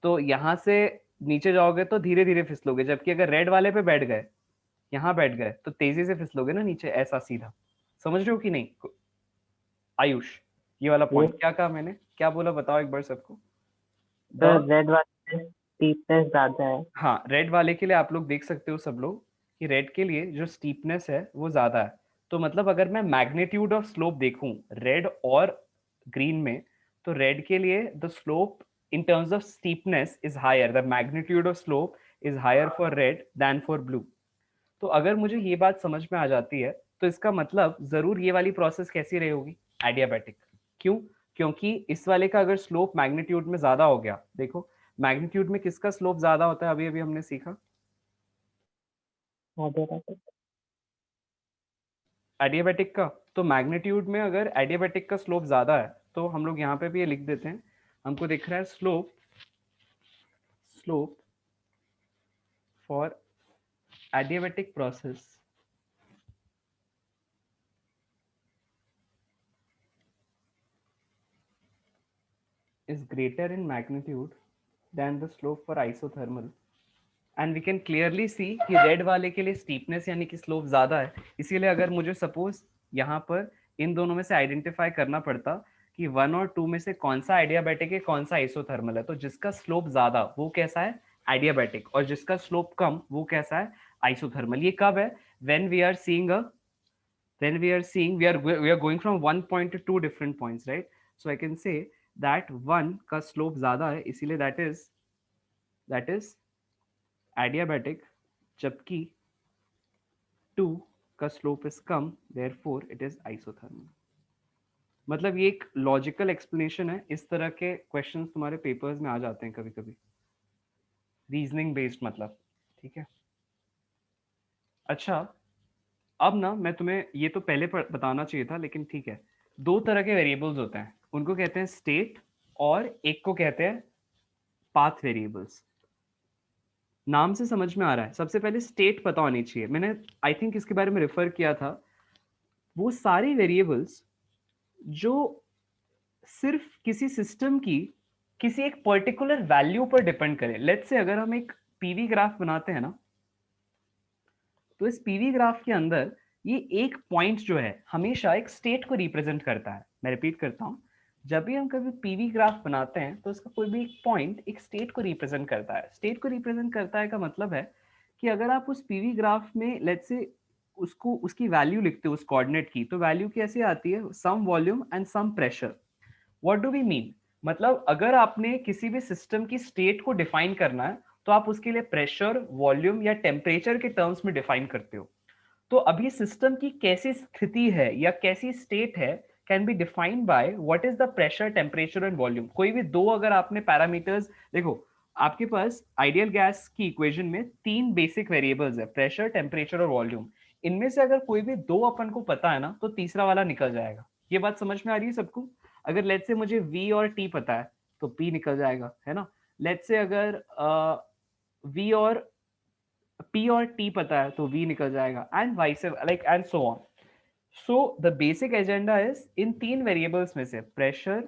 तो यहाँ से नीचे जाओगे तो धीरे धीरे फिसलोगे, जबकि अगर रेड वाले पे बैठ गए, यहाँ बैठ गए, तो तेजी से फिसलोगे ना नीचे, ऐसा सीधा। समझ रहे हो कि नहीं आयुष, ये वाला पॉइंट क्या कहा मैंने, क्या बोला बताओ एक बार सबको। रेड वाले स्टीपनेस ज्यादा है। हाँ, रेड वाले के लिए आप लोग देख सकते हो सब लोग कि रेड के लिए जो स्टीपनेस है वो ज्यादा है। तो मतलब अगर मैं मैग्नीट्यूड ऑफ स्लोप देखूं रेड और ग्रीन में, तो रेड के लिए the slope in terms of steepness is higher, the magnitude of slope is higher for red than for blue। तो अगर मुझे ये बात समझ में आ जाती है तो इसका मतलब जरूर ये वाली प्रोसेस कैसी रही होगी, एडियाबैटिक। क्यों, क्योंकि इस वाले का अगर स्लोप मैग्नीट्यूड में ज्यादा हो गया, देखो मैग्नीट्यूड में किसका स्लोप ज्यादा होता है, अभी अभी हमने सीखा, एडियाबैटिक का, तो मैग्नीट्यूड में अगर एडियाबैटिक का स्लोप ज्यादा है तो हम लोग यहाँ पे भी ये लिख देते हैं, हमको दिख रहा है slope for adiabatic process is greater in magnitude than the slope for isothermal, and we can clearly see कि रेड वाले के लिए स्टीपनेस यानी कि स्लोप ज्यादा है। इसीलिए अगर मुझे सपोज यहाँ पर इन दोनों में से आइडेंटिफाई करना पड़ता कि 1 और 2 में से कौन सा एडियाबैटिक है कौन सा आइसोथर्मल है, तो जिसका स्लोप ज्यादा वो कैसा है, एडियाबैटिक, और जिसका स्लोप कम वो कैसा है, आइसोथर्मल। ये कब है, when we are seeing we are going from one point to two different points, right? So I can say that 1 का स्लोप ज्यादा है इसीलिए that is adiabatic, जबकि 2 का slope is come, therefore it is isothermal। मतलब ये एक logical explanation है। इस तरह के क्वेश्चंस तुम्हारे पेपर्स में आ जाते हैं कभी कभी, रीजनिंग बेस्ड मतलब, ठीक है। अच्छा, अब ना मैं तुम्हें ये तो पहले बताना चाहिए था लेकिन ठीक है, 2 तरह के वेरिएबल्स होते हैं, उनको कहते हैं स्टेट और एक को कहते हैं पाथ वेरिएबल्स। नाम से समझ में आ रहा है, सबसे पहले स्टेट पता होनी चाहिए। मैंने आई थिंक इसके बारे में रेफर किया था, वो सारे वेरिएबल्स जो सिर्फ किसी सिस्टम की किसी एक पर्टिकुलर वैल्यू पर डिपेंड करें। लेट्स से अगर हम एक पीवी ग्राफ बनाते हैं ना, तो इस पीवी ग्राफ के अंदर ये एक पॉइंट जो है हमेशा एक स्टेट को रिप्रेजेंट करता है। मैं रिपीट करता हूं, जब भी हम कभी पीवी ग्राफ बनाते हैं तो उसका कोई भी एक पॉइंट एक स्टेट को रिप्रेजेंट करता है। स्टेट को रिप्रेजेंट करता है का मतलब है कि अगर आप उस पीवी ग्राफ में लेट्स से उसको उसकी वैल्यू लिखते हो उस कोऑर्डिनेट की, तो वैल्यू कैसे आती है, some volume and some pressure. What do we mean, मतलब अगर आपने किसी भी सिस्टम की स्टेट को डिफाइन करना है तो आप उसके लिए प्रेशर, वॉल्यूम या टेम्परेचर के टर्म्स में डिफाइन करते हो। तो अभी सिस्टम की कैसी स्थिति है या कैसी स्टेट है can be defined by what is the pressure, temperature and volume. कोई भी 2 अगर आपने पैरामीटर्स देखो, आपके पास आइडियल गैस की इक्वेशन में 3 बेसिक वेरिएबल्स है, प्रेशर, टेम्परेचर और वॉल्यूम। इनमें से अगर कोई भी 2 अपन को पता है ना तो तीसरा वाला निकल जाएगा। ये बात समझ में आ रही है सबको? अगर लेट्स से मुझे V और T पता है तो P निकल जाएगा, है ना। लेट्स से अगर V और P और T पता है तो V निकल जाएगा, and vice like and so on. So the basic agenda is in 3 variables में से प्रेशर,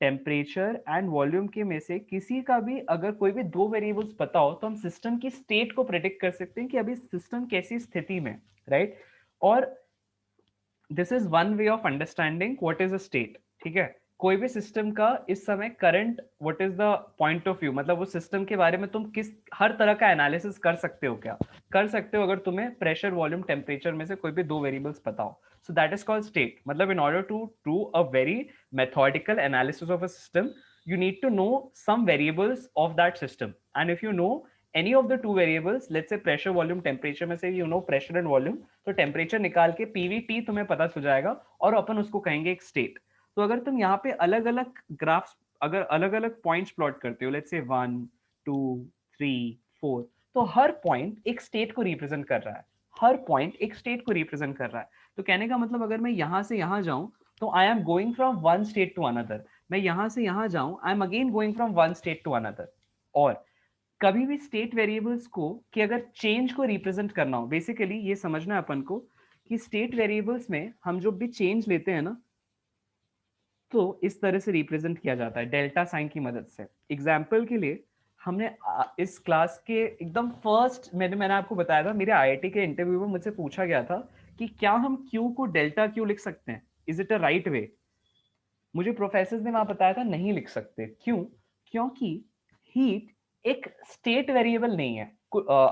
टेम्परेचर एंड वॉल्यूम के में से किसी का भी अगर कोई भी 2 वेरिएबल्स पता हो तो हम सिस्टम की स्टेट को प्रेडिक्ट कर सकते हैं कि अभी सिस्टम कैसी स्थिति में, राइट। और this is one way of understanding what is a state, ठीक है। कोई भी सिस्टम का इस समय current what is the point of view, मतलब वो सिस्टम के बारे में तुम किस हर तरह का एनालिसिस कर सकते हो, क्या कर सकते हो अगर तुम्हें प्रेशर, वॉल्यूम, टेम्परेचर में से कोई भी 2 वेरिएबल्स पता हो। So that is called state. मतलब in order to do a very methodical analysis of a system you need to know some variables of that system, and if you know any of the 2 variables, let's say pressure, volume, temperature में से you know pressure and volume, तो temperature निकाल के PVT तुम्हें पता चल जाएगा और अपन उसको कहेंगे एक state। तो अगर तुम यहाँ पे अलग अलग ग्राफ्स, अगर अलग अलग पॉइंट्स प्लॉट करते हो, लेट्स से 1 2 3 4, तो हर पॉइंट एक स्टेट को रिप्रेजेंट कर रहा है, हर पॉइंट एक स्टेट को रिप्रेजेंट कर रहा है। तो कहने का मतलब अगर मैं यहाँ से यहाँ जाऊं तो I am going from one state to another, मैं यहां से यहां जाऊं I am again going from one state to another. और कभी भी स्टेट वेरिएबल्स को कि अगर चेंज को रिप्रेजेंट करना हो, बेसिकली ये समझना है अपन को कि स्टेट वेरिएबल्स में हम जो भी चेंज लेते हैं ना तो इस तरह से रिप्रेजेंट किया जाता है डेल्टा साइन की मदद से। एग्जाम्पल के लिए हमने इस क्लास के एकदम फर्स्ट मैंने आपको बताया था, मेरे आईआईटी के इंटरव्यू में मुझसे पूछा गया था कि क्या हम Q को डेल्टा Q लिख सकते हैं, is it a right way. मुझे प्रोफेसर ने वहां बताया था नहीं लिख सकते। क्यों? क्योंकि हीट एक स्टेट वेरिएबल नहीं है।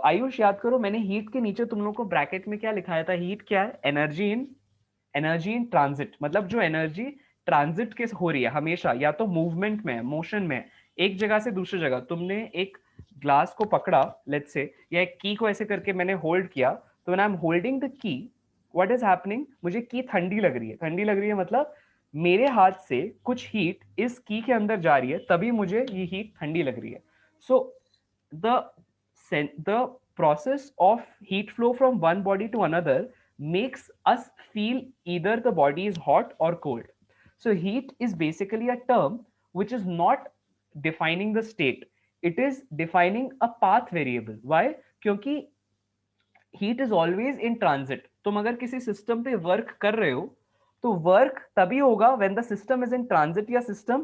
आयुष याद करो, मैंने हीट के नीचे तुम लोगों को ब्रैकेट में क्या लिखाया था, हीट क्या है, एनर्जी इन ट्रांजिट। मतलब जो एनर्जी ट्रांजिट के हो रही है हमेशा, या तो मूवमेंट में, मोशन में, एक जगह से दूसरी जगह। तुमने एक ग्लास को पकड़ा लेट्स से, या एक की को ऐसे करके मैंने होल्ड किया, तो when I am holding the key what is happening, मुझे की ठंडी लग रही है। ठंडी लग रही है मतलब मेरे हाथ से कुछ हीट इस की के अंदर जा रही है, तभी मुझे ये हीट ठंडी लग रही है। So the process of heat flow from one body to another makes us feel either the body is hot or cold. So heat is basically a term which is not defining the state, it is defining a path variable. Why? क्योंकि heat is always in transit. तुम अगर किसी system पे work कर रहे हो तो work तभी होगा when the system is in transit, या सिस्टम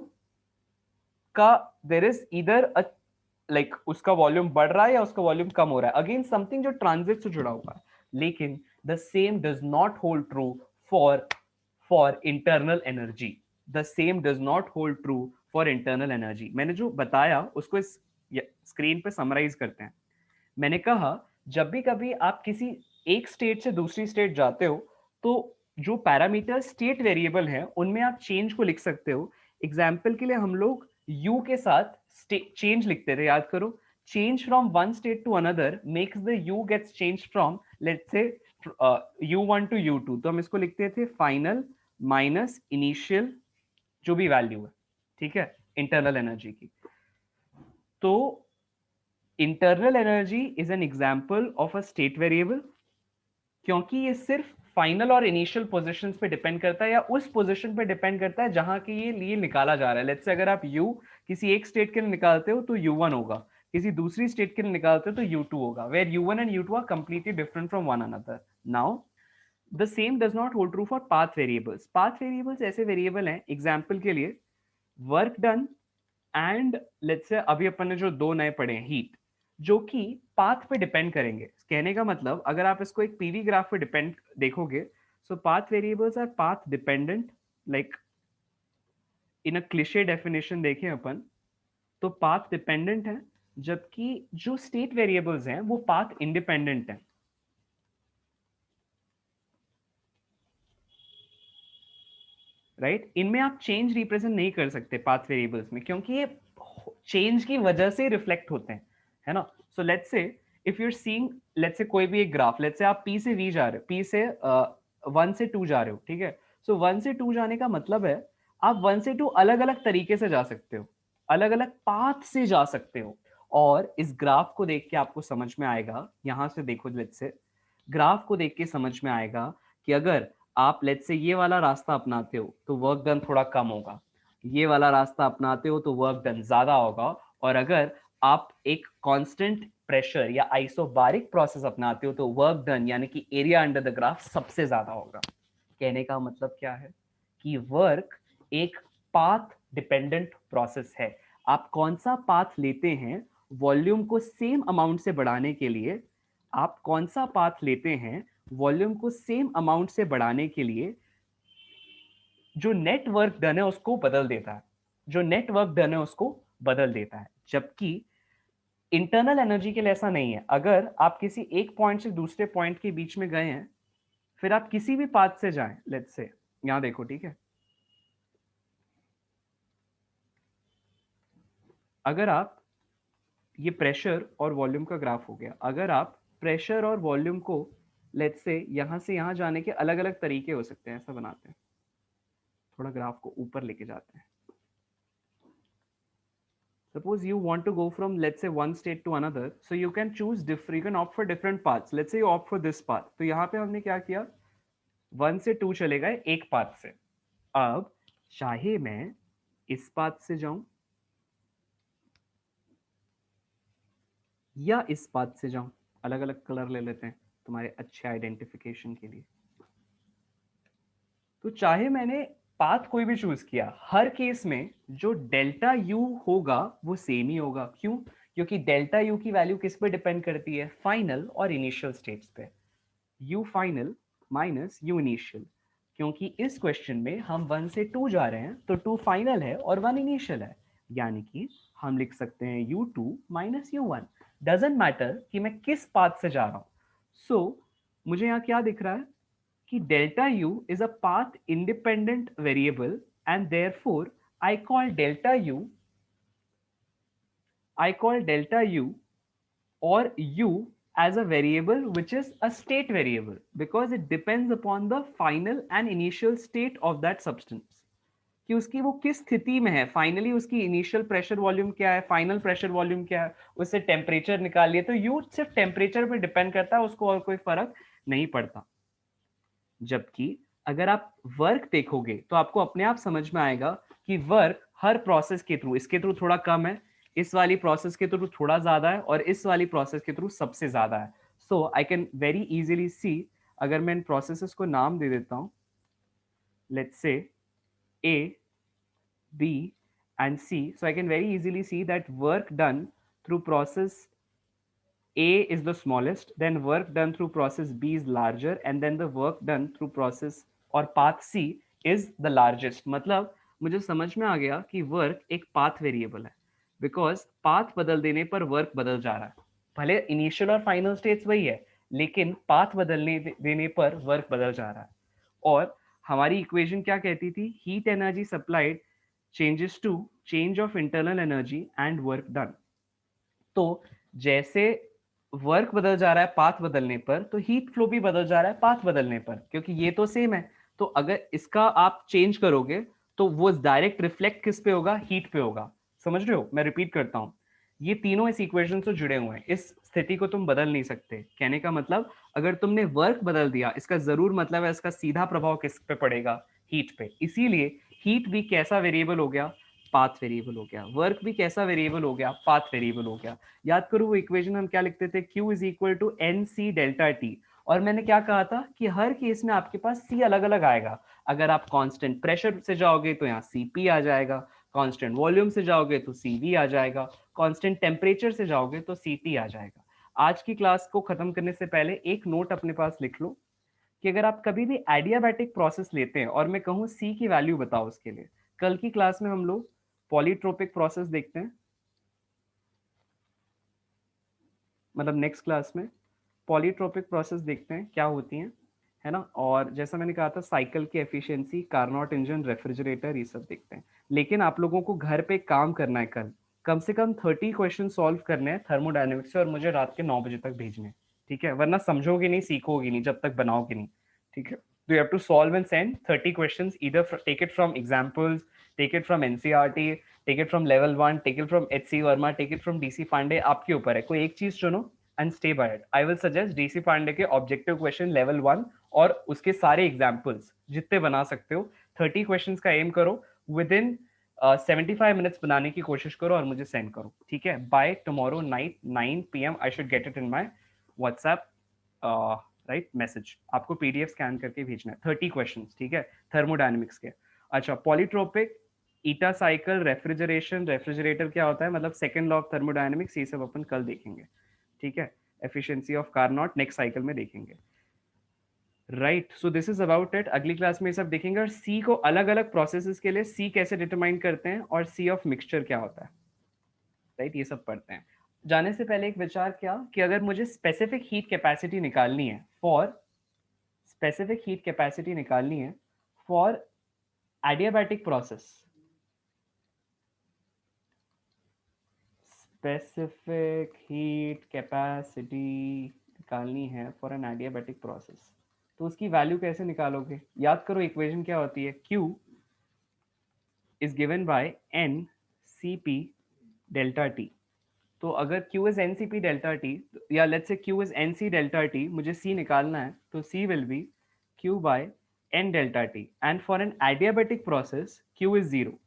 का there is either a like उसका वॉल्यूम बढ़ रहा है या उसका वॉल्यूम कम हो रहा है, अगेन समथिंग जो ट्रांजिट से जुड़ा हुआ है. लेकिन the same does not hold true for internal energy. The same does not hold true for internal energy. मैंने जो बताया उसको इस स्क्रीन पे समराइज करते हैं. मैंने कहा जब भी कभी आप किसी एक स्टेट से दूसरी स्टेट जाते हो तो जो पैरामीटर स्टेट वेरिएबल है उनमें आप चेंज को लिख सकते हो. एग्जाम्पल के लिए हम लोग u के साथ चेंज लिखते थे, याद करो. Change from one state to another makes the u gets change from let's say u1 to u2. तो हम इसको लिखते थे फाइनल माइनस इनिशियल जो भी वैल्यू है, ठीक है, इंटरनल एनर्जी की. तो internal energy is an example of a state variable क्योंकि ये सिर्फ फाइनल और इनिशियल पोजीशंस पे डिपेंड करता है या उस पोजीशन पे डिपेंड करता है जहां के ये लिए निकाला जा रहा है. लेट्स से अगर आप u किसी एक स्टेट के लिए निकालते हो तो u1 होगा, किसी दूसरी स्टेट के लिए निकालते हो तो u2 होगा, where u1 and u2 are completely different from one another. Now the same does not hold true for path variables. Path variables ऐसे वेरिएबल हैं, एग्जाम्पल के लिए work done and let's say अभी अपन ने जो दो नए पढ़े हैं हीट, जो कि पाथ पे डिपेंड करेंगे. कहने का मतलब अगर आप इसको एक पीवी ग्राफ पे डिपेंड देखोगे, so path variables are path dependent. Like in a cliche definition देखें अपन तो पाथ डिपेंडेंट है, जबकि जो स्टेट वेरिएबल्स हैं वो पाथ इंडिपेंडेंट हैं. राइट, इनमें आप चेंज रिप्रेजेंट नहीं कर सकते पाथ वेरिएबल्स में क्योंकि ये चेंज की वजह से रिफ्लेक्ट होते हैं, है ना. So let's say if you are seeing let's say कोई भी एक ग्राफ, लेट्स से आप p से v जा रहे हो, p से 1 से 2 जा रहे हो, ठीक है. सो 1 से 2 जाने का मतलब है आप 1 से 2 अलग अलग तरीके से जा सकते हो, अलग अलग पाथ से जा सकते हो. और इस ग्राफ को देख के आपको समझ में आएगा, यहां से देखो, लेट्स से ग्राफ को देख के समझ में आएगा कि अगर आप लेट्स से ये वाला रास्ता अपनाते हो तो वर्क डन थोड़ा कम होगा, ये वाला रास्ता अपनाते हो तो वर्क डन ज्यादा होगा, और अगर आप एक कांस्टेंट प्रेशर या आइसोबारिक प्रोसेस अपनाते हो तो वर्क डन यानी कि एरिया अंडर द ग्राफ सबसे ज्यादा होगा. कहने का मतलब क्या है कि वर्क एक पाथ डिपेंडेंट प्रोसेस है. आप कौन सा पाथ लेते हैं वॉल्यूम को सेम अमाउंट से बढ़ाने के लिए, आप कौन सा पाथ लेते हैं वॉल्यूम को सेम अमाउंट से बढ़ाने के लिए, जो नेट वर्क डन है उसको बदल देता है, जो नेट वर्क डन है उसको बदल देता है. जबकि इंटरनल एनर्जी के लिए ऐसा नहीं है. अगर आप किसी एक पॉइंट से दूसरे पॉइंट के बीच में गए हैं, फिर आप किसी भी पाथ से जाएं, लेट्स से यहां देखो, ठीक है, अगर आप ये प्रेशर और वॉल्यूम का ग्राफ हो गया, अगर आप प्रेशर और वॉल्यूम को लेट्स से यहां जाने के अलग अलग तरीके हो सकते हैं, ऐसा बनाते हैं, थोड़ा ग्राफ को ऊपर लेके जाते हैं. Suppose you want to go from let's say one state to another, so you can choose different, you can opt for different paths. Let's say you opt for this path. तो यहाँ पे हमने क्या किया, 1 से 2 चले गए एक पाथ से. अब चाहे मैं इस पाथ से जाऊं या इस पाथ से जाऊं, अलग अलग कलर ले लेते हैं तुम्हारे अच्छे आइडेंटिफिकेशन के लिए. तो चाहे मैंने पाथ कोई भी चूज किया, हर केस में जो डेल्टा यू होगा वो सेम ही होगा. क्यों? क्योंकि डेल्टा यू की वैल्यू किस पे डिपेंड करती है, फाइनल और इनिशियल स्टेट्स पे. You final minus you initial, क्योंकि इस क्वेश्चन में हम 1 से 2 जा रहे हैं तो 2 फाइनल है और 1 इनिशियल है, यानी कि हम लिख सकते हैं u2 minus u1. Doesn't matter कि मैं किस पाथ से जा रहा हूं. सो मुझे यहाँ क्या दिख रहा है कि delta u is a path independent variable and therefore I call delta u or u as a variable which is a state variable because it depends upon the final and initial state of that substance. कि उसकी वो किस स्थिति में है, finally उसकी initial pressure volume क्या है, फाइनल प्रेशर वॉल्यूम क्या है, उससे टेम्परेचर निकालिए. तो यू सिर्फ टेम्परेचर पे डिपेंड करता है, उसको और कोई फर्क नहीं पड़ता. जबकि अगर आप वर्क देखोगे तो आपको अपने आप समझ में आएगा कि वर्क हर प्रोसेस के थ्रू, इसके थ्रू थोड़ा कम है, इस वाली प्रोसेस के थ्रू थोड़ा ज्यादा है, और इस वाली प्रोसेस के थ्रू सबसे ज्यादा है. So I can very easily see, अगर मैं इन प्रोसेसेस को नाम दे देता हूं, let's say A, B and C, so I can very easily see that work done through process A is the smallest, then work done through process B is larger, and then the work done through process or path C is the largest. मतलब मुझे समझ में आ गया कि work एक path variable है, because path बदल देने पर वर्क बदल जा रहा है. भले इनिशियल और फाइनल स्टेट्स वही है, लेकिन पाथ बदलने देने पर वर्क बदल जा रहा है. और हमारी इक्वेशन क्या कहती थी? Heat energy supplied changes to change of internal energy and work done. तो जैसे वर्क बदल जा रहा है पाथ बदलने पर, तो हीट फ्लो भी बदल जा रहा है पाथ बदलने पर, क्योंकि ये तो सेम है. तो अगर इसका आप चेंज करोगे तो वो डायरेक्ट रिफ्लेक्ट किस पे होगा? हीट पे होगा. समझ रहे हो? मैं रिपीट करता हूँ, ये तीनों इस इक्वेशन से जुड़े हुए हैं. इस स्थिति को तुम बदल नहीं सकते. कहने का मतलब, अगर तुमने वर्क बदल दिया, इसका जरूर मतलब है इसका सीधा प्रभाव किस पे पड़ेगा? हीट पे. इसीलिए हीट भी कैसा वेरिएबल हो गया? पाथ वेरिएबल हो गया. वर्क भी कैसा वेरिएबल हो गया? पाथ वेरिएबल हो गया. याद करो वो इक्वेशन हम क्या लिखते थे? Q is equal to N C delta T. और मैंने क्या कहा था कि हर केस में आपके पास C अलग अलग आएगा. अगर आप कांस्टेंट प्रेशर से जाओगे तो यहाँ Cp आ जाएगा, कांस्टेंट वॉल्यूम से जाओगे तो Cv आ जाएगा, कांस्टेंट टेम्परेचर से जाओगे तो Ct आ जाएगा. आज की क्लास को खत्म करने से पहले एक नोट अपने पास लिख लो कि अगर आप कभी भी एडियाबैटिक प्रोसेस लेते हैं और मैं कहूँ C की वैल्यू बताओ उसके लिए, कल की क्लास में हम लोग पॉलीट्रोपिक प्रोसेस देखते हैं, मतलब नेक्स्ट क्लास में पॉलीट्रोपिक प्रोसेस देखते हैं क्या होती हैं, है ना. और जैसा मैंने कहा था साइकिल की एफिशिएंसी, कार्नोट इंजन, रेफ्रिजरेटर, ये सब देखते हैं. लेकिन आप लोगों को घर पे काम करना है, कल कम से कम 30 क्वेश्चन सॉल्व करने हैं थर्मोडायनेमिक्स से, और मुझे रात के 9 बजे तक भेजने हैं. ठीक है? वरना समझोगे नहीं, सीखोगे नहीं जब तक बनाओगे नहीं. ठीक है? तो you have to solve and send 30 questions. Either take it from examples, take it from NCERT, take it from level 1, take it from HC Verma, take it from DC Pande. आपके ऊपर है, कोई एक चीज चुनो and stay by it. I will suggest DC Pandey के objective question level 1 और उसके सारे एग्जांपल्स जितने बना सकते हो. 30 क्वेश्चंस का एम करो, विद इन 75 मिनट्स बनाने की कोशिश करो और मुझे सेंड करो. ठीक है? By tomorrow night 9 PM I should get it in my WhatsApp right message. आपको PDF स्कैन करके भेजना है 30 क्वेश्चंस. ठीक है? थर्मोडायनेमिक्स के. अच्छा, पॉलीट्रोपिक, ईटा साइकिल, रेफ्रिजरेशन, रेफ्रिजरेटर क्या होता है, मतलब सेकंड लॉ ऑफ थर्मोडायनेमिक्स, ये सब अपन कल देखेंगे. ठीक है? Efficiency of Carnot next cycle में देखेंगे. Right, so this is about it. अगली क्लास में ये सब देखेंगे. और सी को अलग अलग प्रोसेसेस के लिए सी कैसे डिटरमाइन करते हैं, और सी ऑफ मिक्सचर क्या होता है, राइट, ये सब पढ़ते हैं. जाने से पहले एक विचार क्या, कि अगर मुझे स्पेसिफिक हीट कैपेसिटी निकालनी है for adiabatic process, specific heat capacity निकालनी है फॉर एन एडियाबैटिक प्रोसेस, तो उसकी वैल्यू कैसे निकालोगे? याद करो इक्वेशन क्या होती है? Q is given by N C P delta T. तो अगर Q is N C P delta T, या let's say Q is N C delta T, मुझे C निकालना है, तो C will be Q by N delta T. And for an adiabatic process Q is 0.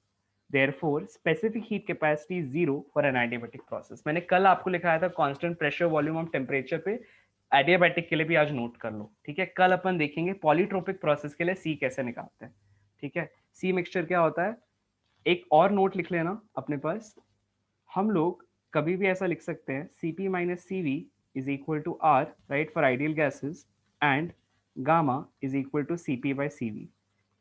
Therefore, specific heat capacity is 0 for an adiabatic process. मैंने कल आपको लिखाया था constant pressure, volume और टेम्परेचर पे. एडियाबैटिक के लिए भी आज नोट कर लो. ठीक है? कल अपन देखेंगे पॉलीट्रोपिक प्रोसेस के लिए सी कैसे निकालते हैं. ठीक है? सी मिक्सचर क्या होता है, एक और नोट लिख लेना अपने पास. हम लोग कभी भी ऐसा लिख सकते हैं, Cp minus Cv is equal to R, right, for ideal gases, and gamma is equal to Cp by Cv.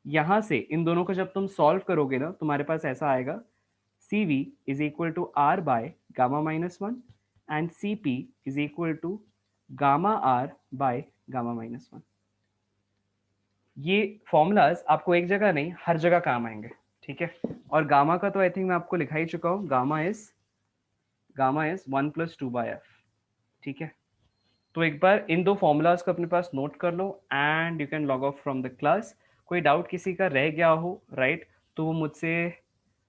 यहां से इन दोनों को जब तुम सॉल्व करोगे ना, तुम्हारे पास ऐसा आएगा, Cv is equal to R by gamma minus 1 and Cp is equal to gamma R by gamma minus 1. ये फॉर्मूलाज आपको एक जगह नहीं, हर जगह काम आएंगे. ठीक है? और गामा का तो आई थिंक मैं आपको लिखा ही चुका हूँ. Gamma is 1+2/f. ठीक है? तो एक बार इन दो फॉर्मूलाज को अपने पास नोट कर लो and you can log off from the class. कोई डाउट किसी का रह गया हो, राइट, तो वो मुझसे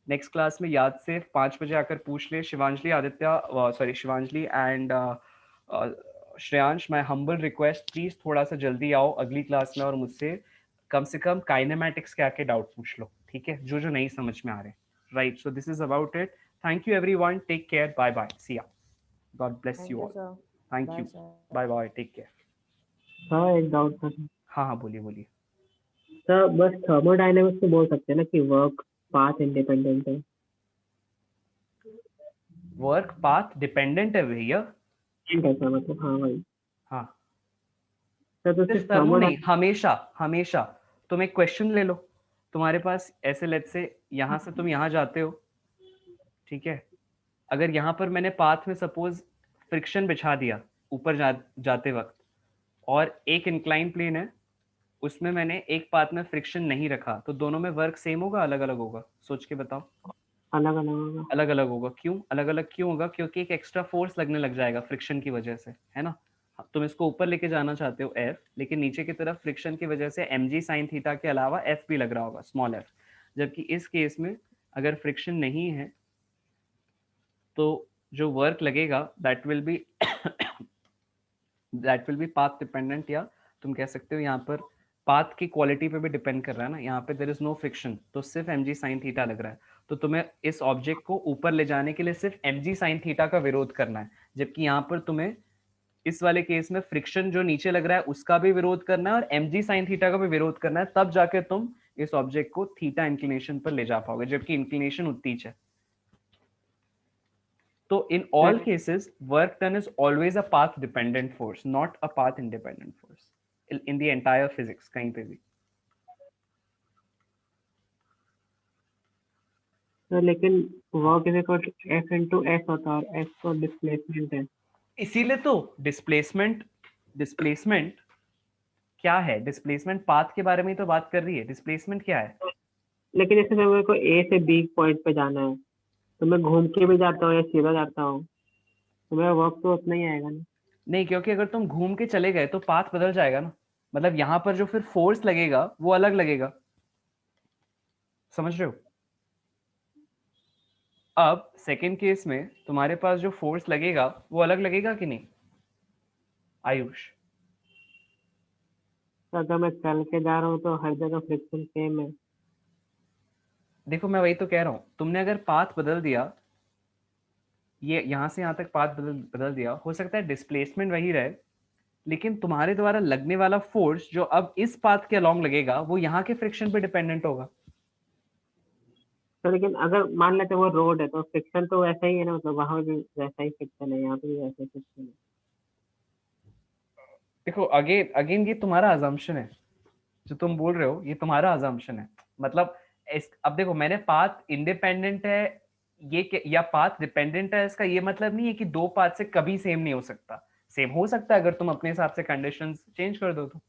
नेक्स्ट क्लास में याद से 5 बजे आकर पूछ ले. Shivanjali and Shreyansh, my humble request, please थोड़ा सा जल्दी आओ अगली क्लास में और मुझसे कम से कम काइनेमैटिक्स के आके डाउट पूछ लो, ठीक है, जो जो नहीं समझ में आ रहे. Right, so this is about it. Thank you everyone, take care, bye bye, see ya, God bless you all. Thank you, bye bye, take care. Sir एक डाउट था हाँ हाँ, बोलिए बोलिए. सर, बस थर्मोडायनेमिक्स में बोल सकते हैं ना कि वर्क पाथ इंडिपेंडेंट है. वर्क पाथ डिपेंडेंट है भैया. ठीक है सर, मतलब हाँ भाई. हाँ, सर तो सिर्फ सिर्फ थर्मो नहीं, थर्मोडायनेमिक्स. हमेशा हमेशा. तुम एक क्वेश्चन ले लो, तुम्हारे पास ऐसे लेट से यहाँ से तुम यहाँ जाते हो, ठीक है, अगर यहाँ पर मैंने पाथ में सपोज फ्रिक्शन बिछा दिया ऊपर जाते वक्त, और एक इंक्लाइन प्लेन है उसमें मैंने एक पाथ में फ्रिक्शन नहीं रखा, तो दोनों में वर्क सेम होगा अलग अलग होगा? सोच के बताओ. अलग अलग होगा. अलग अलग होगा. क्यों अलग अलग क्यों होगा? क्योंकि एक एक्स्ट्रा फोर्स लगने लग जाएगा फ्रिक्शन की वजह से, है ना. तुम इसको ऊपर लेके जाना चाहते हो F, लेकिन नीचे की तरफ फ्रिक्शन की वजह से mg sin थीटा के अलावा F भी लग रहा होगा, स्मॉल f. जबकि इस केस में अगर फ्रिक्शन नहीं है तो जो वर्क लगेगा that will be path dependent, या तुम कह सकते हो यहाँ पर पाथ की क्वालिटी पे भी डिपेंड कर रहा है ना. यहाँ पे देयर इज नो फ्रिक्शन, तो सिर्फ mg sin थीटा लग रहा है, तो तुम्हें इस ऑब्जेक्ट को ऊपर ले जाने के लिए सिर्फ mg sin थीटा का विरोध करना है. जबकि यहाँ पर तुम्हें इस वाले केस में फ्रिक्शन जो नीचे लग रहा है उसका भी विरोध करना है और mg sin थीटा का भी विरोध करना है, तब जाके तुम इस ऑब्जेक्ट को थीटा इंक्लिनेशन पर ले जा पाओगे, जबकि इंक्लिनेशन उत्तीच है. तो in all cases work done is always a path dependent force, not a path independent force in the entire physics, कहीं पे भी. सर लेकिन work is equal to F into S होता है और एस तो डिस्प्लेसमेंट है. इसीलिए तो डिस्प्लेसमेंट क्या है? डिस्प्लेसमेंट पाथ के बारे में ही तो बात कर रही है. डिस्प्लेसमेंट क्या है? लेकिन जैसे मेरे को ए से बी पॉइंट पे जाना है, तो मैं घूम के भी जाता हूँ या सीधा जाता हूँ, तो मेरा वर्क तो उतना ही आएगा ना. नहीं, क्योंकि अगर तुम घूम के चले गए तो पाथ बदल जाएगा ना. मतलब यहाँ पर जो फिर फोर्स लगेगा वो अलग लगेगा, समझ रहे हो? अब सेकेंड केस में तुम्हारे पास जो फोर्स लगेगा वो अलग लगेगा कि नहीं आयुष? तो अगर मैं चल के जा रहा हूँ तो हर जगह फ्रिक्शन सेम है. देखो मैं वही तो कह रहा हूँ, तुमने अगर पाथ बदल दिया, ये यहाँ से यहाँ तक पाथ बदल दिया, हो सकता है डिस्प्लेसमेंट वही रहे, लेकिन तुम्हारे द्वारा लगने वाला फोर्स जो अब इस पाथ के अलोंग लगेगा वो यहाँ के फ्रिक्शन पे डिपेंडेंट होगा. तो लेकिन अगर मान लेते हैं वो रोड है तो फ्रिक्शन तो वैसा ही है ना, मतलब वहां भी वैसा ही फ्रिक्शन है, यहाँ पे भी वैसा ही फ्रिक्शन है. देखो अगेन ये तुम्हारा अजम्पशन है, जो तुम बोल रहे हो ये तुम्हारा अजम्पशन है. मतलब अब देखो, मैंने पाथ इंडिपेंडेंट है या पाथ डिपेंडेंट है, इसका ये मतलब नहीं है कि दो पाथ से कभी सेम नहीं हो सकता. सेम हो सकता है अगर तुम अपने हिसाब से कंडीशंस चेंज कर दो तो.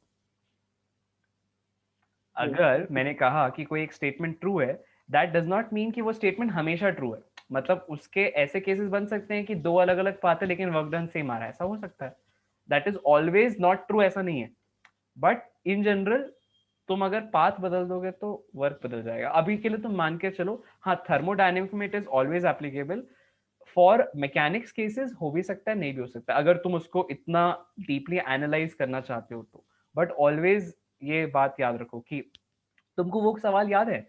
अगर मैंने कहा कि कोई एक स्टेटमेंट ट्रू है, दैट डज नॉट मीन कि वो स्टेटमेंट हमेशा ट्रू है. मतलब उसके ऐसे केसेस बन सकते हैं कि दो अलग अलग पाथ है लेकिन वर्क डन सेम आ रहा है, ऐसा हो सकता है. That is always not true, ऐसा नहीं है. बट इन जनरल तुम अगर पाथ बदल दोगे तो वर्क बदल जाएगा. अभी के लिए तुम मान के चलो, हाँ थर्मोडायनेमिक्स में it is always applicable. For mechanics cases हो भी सकता है, नहीं भी हो सकता, अगर तुम उसको इतना डीपली एनालाइज करना चाहते हो तो. बट ऑलवेज ये बात याद रखो कि तुमको वो सवाल याद है,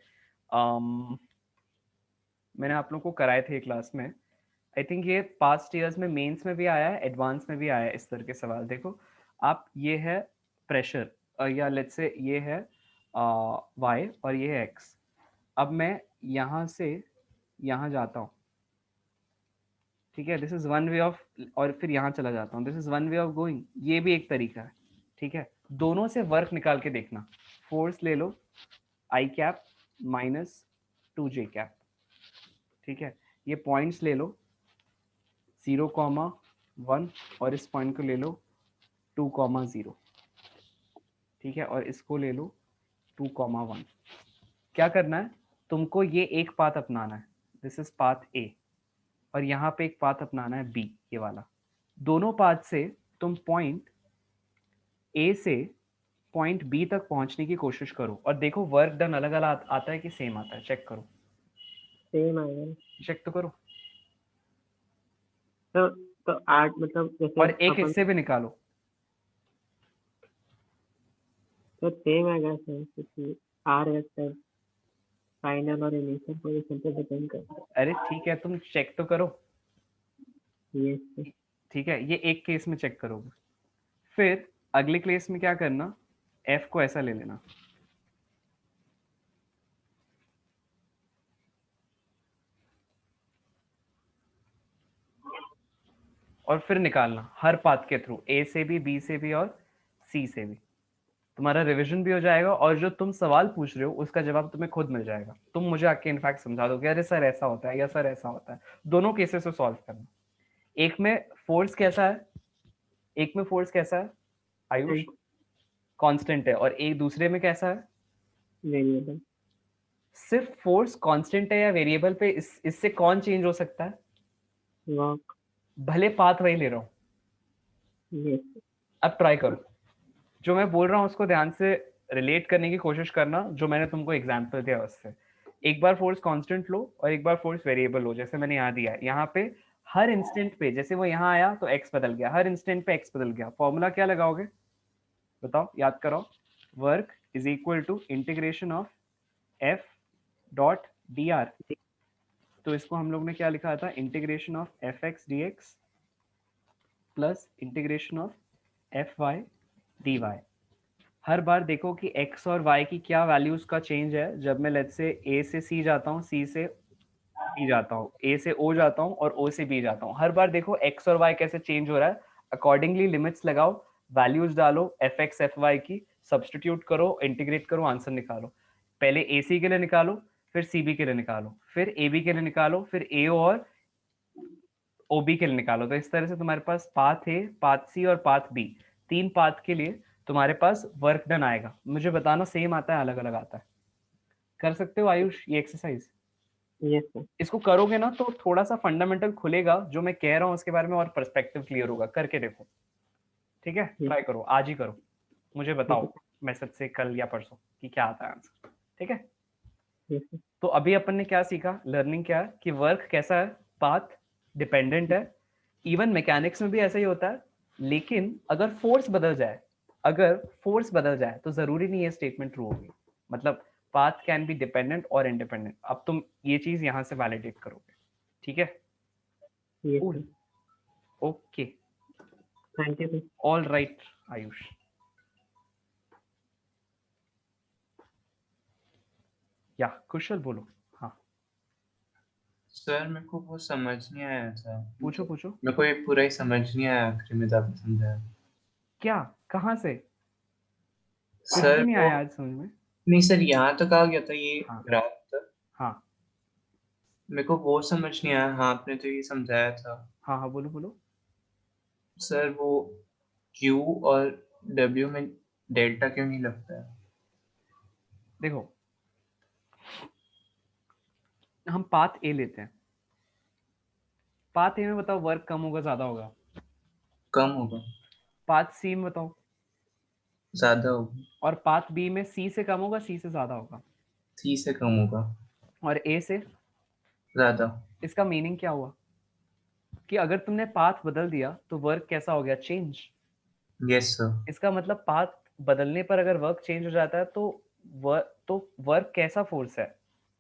मैंने आप लोगों को कराए थे क्लास में, आई थिंक ये पास्ट ईयर्स में मेंस में भी आया है, एडवांस में भी आया है इस तरह के सवाल. देखो आप, ये है प्रेशर, या लेट्स से ये है y और ये है x. अब मैं यहाँ से यहाँ जाता हूँ, ठीक है, this is one way of, और फिर यहाँ चला जाता हूँ, this is one way of going, ये भी एक तरीका है. ठीक है, दोनों से वर्क निकाल के देखना. फोर्स ले लो आई कैप माइनस 2j कैप, ठीक है, ये पॉइंट्स ले लो 0,1 और इस पॉइंट को ले लो 2,0, ठीक है, और इसको ले लो 2,1. क्या करना है तुमको? ये एक पाथ अपनाना है, दिस इज पाथ ए, और यहाँ पे एक पाथ अपनाना है बी, ये वाला. दोनों पाथ से तुम पॉइंट ए से पॉइंट बी तक पहुंचने की कोशिश करो और देखो वर्क डन अलग अलग आता है कि सेम आता है. चेक करो, सेम आएगा. चेक तो करो. तो तो 8 मतलब जैसे और एक अपन इससे भी निकालो। तो सेम आएगा सर, क्योंकि आर वेक्टर फाइनल और इनिशियल पोजीशन पे डिपेंड करता अरे ठीक है, तुम चेक तो करो। है। ये सर, ठीक है, ये एक केस में चेक करोगे, फिर अगले केस में क्या करना, एफ को ऐसा ले लेना, और फिर निकालना हर पाथ के थ्रू, ए से भी, बी से भी और सी से भी। तुम्हारा रिवीजन भी हो जाएगा और जो तुम सवाल पूछ रहे हो उसका जवाब तुम्हें खुद मिल जाएगा। तुम मुझे आके इनफैक्ट समझा दोगे, अरे सर ऐसा होता है या सर ऐसा होता है। दोनों केसेस को सॉल्व करना। एक में फोर्स कैसा है, एक में फोर्स कैसा है आयुष, कांस्टेंट है, और एक दूसरे में कैसा है, वेरिएबल। सिर्फ फोर्स कांस्टेंट है या वेरिएबल पे इससे कौन चेंज हो सकता है, वर्क। भले पाथ वही ले रहा हूँ। ये अब ट्राई करो, जो मैं बोल रहा हूँ उसको ध्यान से रिलेट करने की कोशिश करना, जो मैंने तुमको एग्जांपल दिया उससे। एक बार फोर्स कांस्टेंट लो और एक बार फोर्स वेरिएबल लो, जैसे मैंने यहाँ दिया है। यहाँ पे हर इंस्टेंट पे, जैसे वो यहाँ आया तो एक्स बदल गया, हर इंस्टेंट पे एक्स बदल गया। फॉर्मूला क्या लगाओगे बताओ, याद करो। Work is equal to integration of F dot D R. तो इसको हम लोग ने क्या लिखा था, integration of F X D X plus integration of F Y D Y. हर बार देखो कि x और y की क्या वैल्यूज का चेंज है। जब मैं लेट्स से a से c जाता हूँ, c से b जाता हूँ, a से o जाता हूँ और o से b जाता हूँ, हर बार देखो x और y कैसे चेंज हो रहा है। अकॉर्डिंगली लिमिट्स लगाओ, वैल्यूज डालो एफ एक्स एफ वाई की, सब्सटीट्यूट करो, इंटीग्रेट करो, आंसर निकालो। पहले ए सी के लिए निकालो, फिर सी बी के लिए निकालो, फिर ए बी के लिए निकालो, फिर ए और ओ बी के लिए निकालो। तो इस तरह से तुम्हारे पास पाथ ए, पाथ सी और पाथ बी, तीन पाथ के लिए तुम्हारे पास वर्क डन आएगा। मुझे बताना सेम आता है अलग अलग आता है। कर सकते हो आयुष ये एक्सरसाइज? Yes sir. इसको करोगे ना तो थोड़ा सा फंडामेंटल खुलेगा, जो मैं कह रहा हूँ उसके बारे में और पर्सपेक्टिव क्लियर होगा। करके देखो, ठीक है? ट्राई करो, आज ही करो, मुझे बताओ मैसेज से कल या परसों कि क्या आता है आंसर, ठीक है? Yes sir. तो अभी अपन ने क्या सीखा, लर्निंग क्या है कि वर्क कैसा है, पाथ डिपेंडेंट है। इवन मैकेनिक्स में भी ऐसा ही होता है, लेकिन अगर फोर्स बदल जाए, अगर फोर्स बदल जाए तो जरूरी नहीं है स्टेटमेंट ट्रू होगी। मतलब पाथ कैन बी डिपेंडेंट और इंडिपेंडेंट। अब तुम ये चीज यहां से वैलिडेट करोगे, ठीक है? Yes cool, sir. Okay, thank you sir. All right Ayush. या कुशल बोलो। हाँ सर मेरे को वो समझ नहीं आया था। पूछो पूछो। मेरे को ये पूरा ही समझ नहीं आया आखिरी में जब आपने समझाया। क्या, कहाँ से? कुछ सर भी नहीं वो आया आज समझ में? नहीं सर, यहाँ तक आ गया था ये हाँ ग्राफ तक। हाँ मेरे को वो समझ नहीं आया। हाँ आपने तो ये समझाया था। हाँ हाँ बोलो बोलो। सर वो Q और W में डेल्टा क्यों नहीं लगता है? देखो, हम पाथ ए लेते हैं। पाथ ए में बताओ वर्क कम होगा ज्यादा होगा? कम होगा। पाथ सी में बताओ? ज्यादा होगा। और पाथ बी में सी से कम होगा सी से ज्यादा होगा? C से कम होगा। और ए से? ज्यादा। इसका मीनिंग क्या हुआ कि अगर तुमने पाथ बदल दिया तो वर्क कैसा हो गया, चेंज। Yes sir. इसका मतलब पाथ बदलने पर अगर वर्क चेंज हो जाता है तो वर्क कैसा फोर्स है,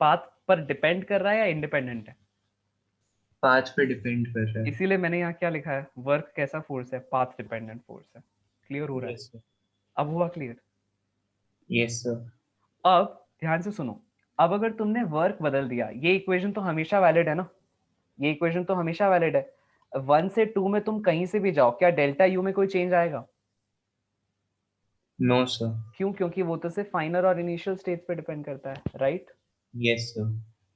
पाथ पर डिपेंड कर रहा है या इंडिपेंडेंट है? 5 पे डिपेंड कर रहा है। इसीलिए मैंने यहाँ क्या लिखा है, वर्क कैसा फोर्स है, पाथ डिपेंडेंट फोर्स है। क्लियर हो रहा है? Yes sir. अब हुआ क्लियर? Yes sir. अब ध्यान से सुनो, अब अगर तुमने वर्क बदल दिया, ये इक्वेशन तो हमेशा वैलिड है ना, ये इक्वेशन तो हमेशा वैलिड है। 1 से 2 में तुम कहीं से भी जाओ, क्या डेल्टा यू में कोई चेंज आएगा? No sir. क्यों? क्योंकि वो तो सिर्फ फाइनल और इनिशियल स्टेज पे डिपेंड करता है, राइट? Yes sir.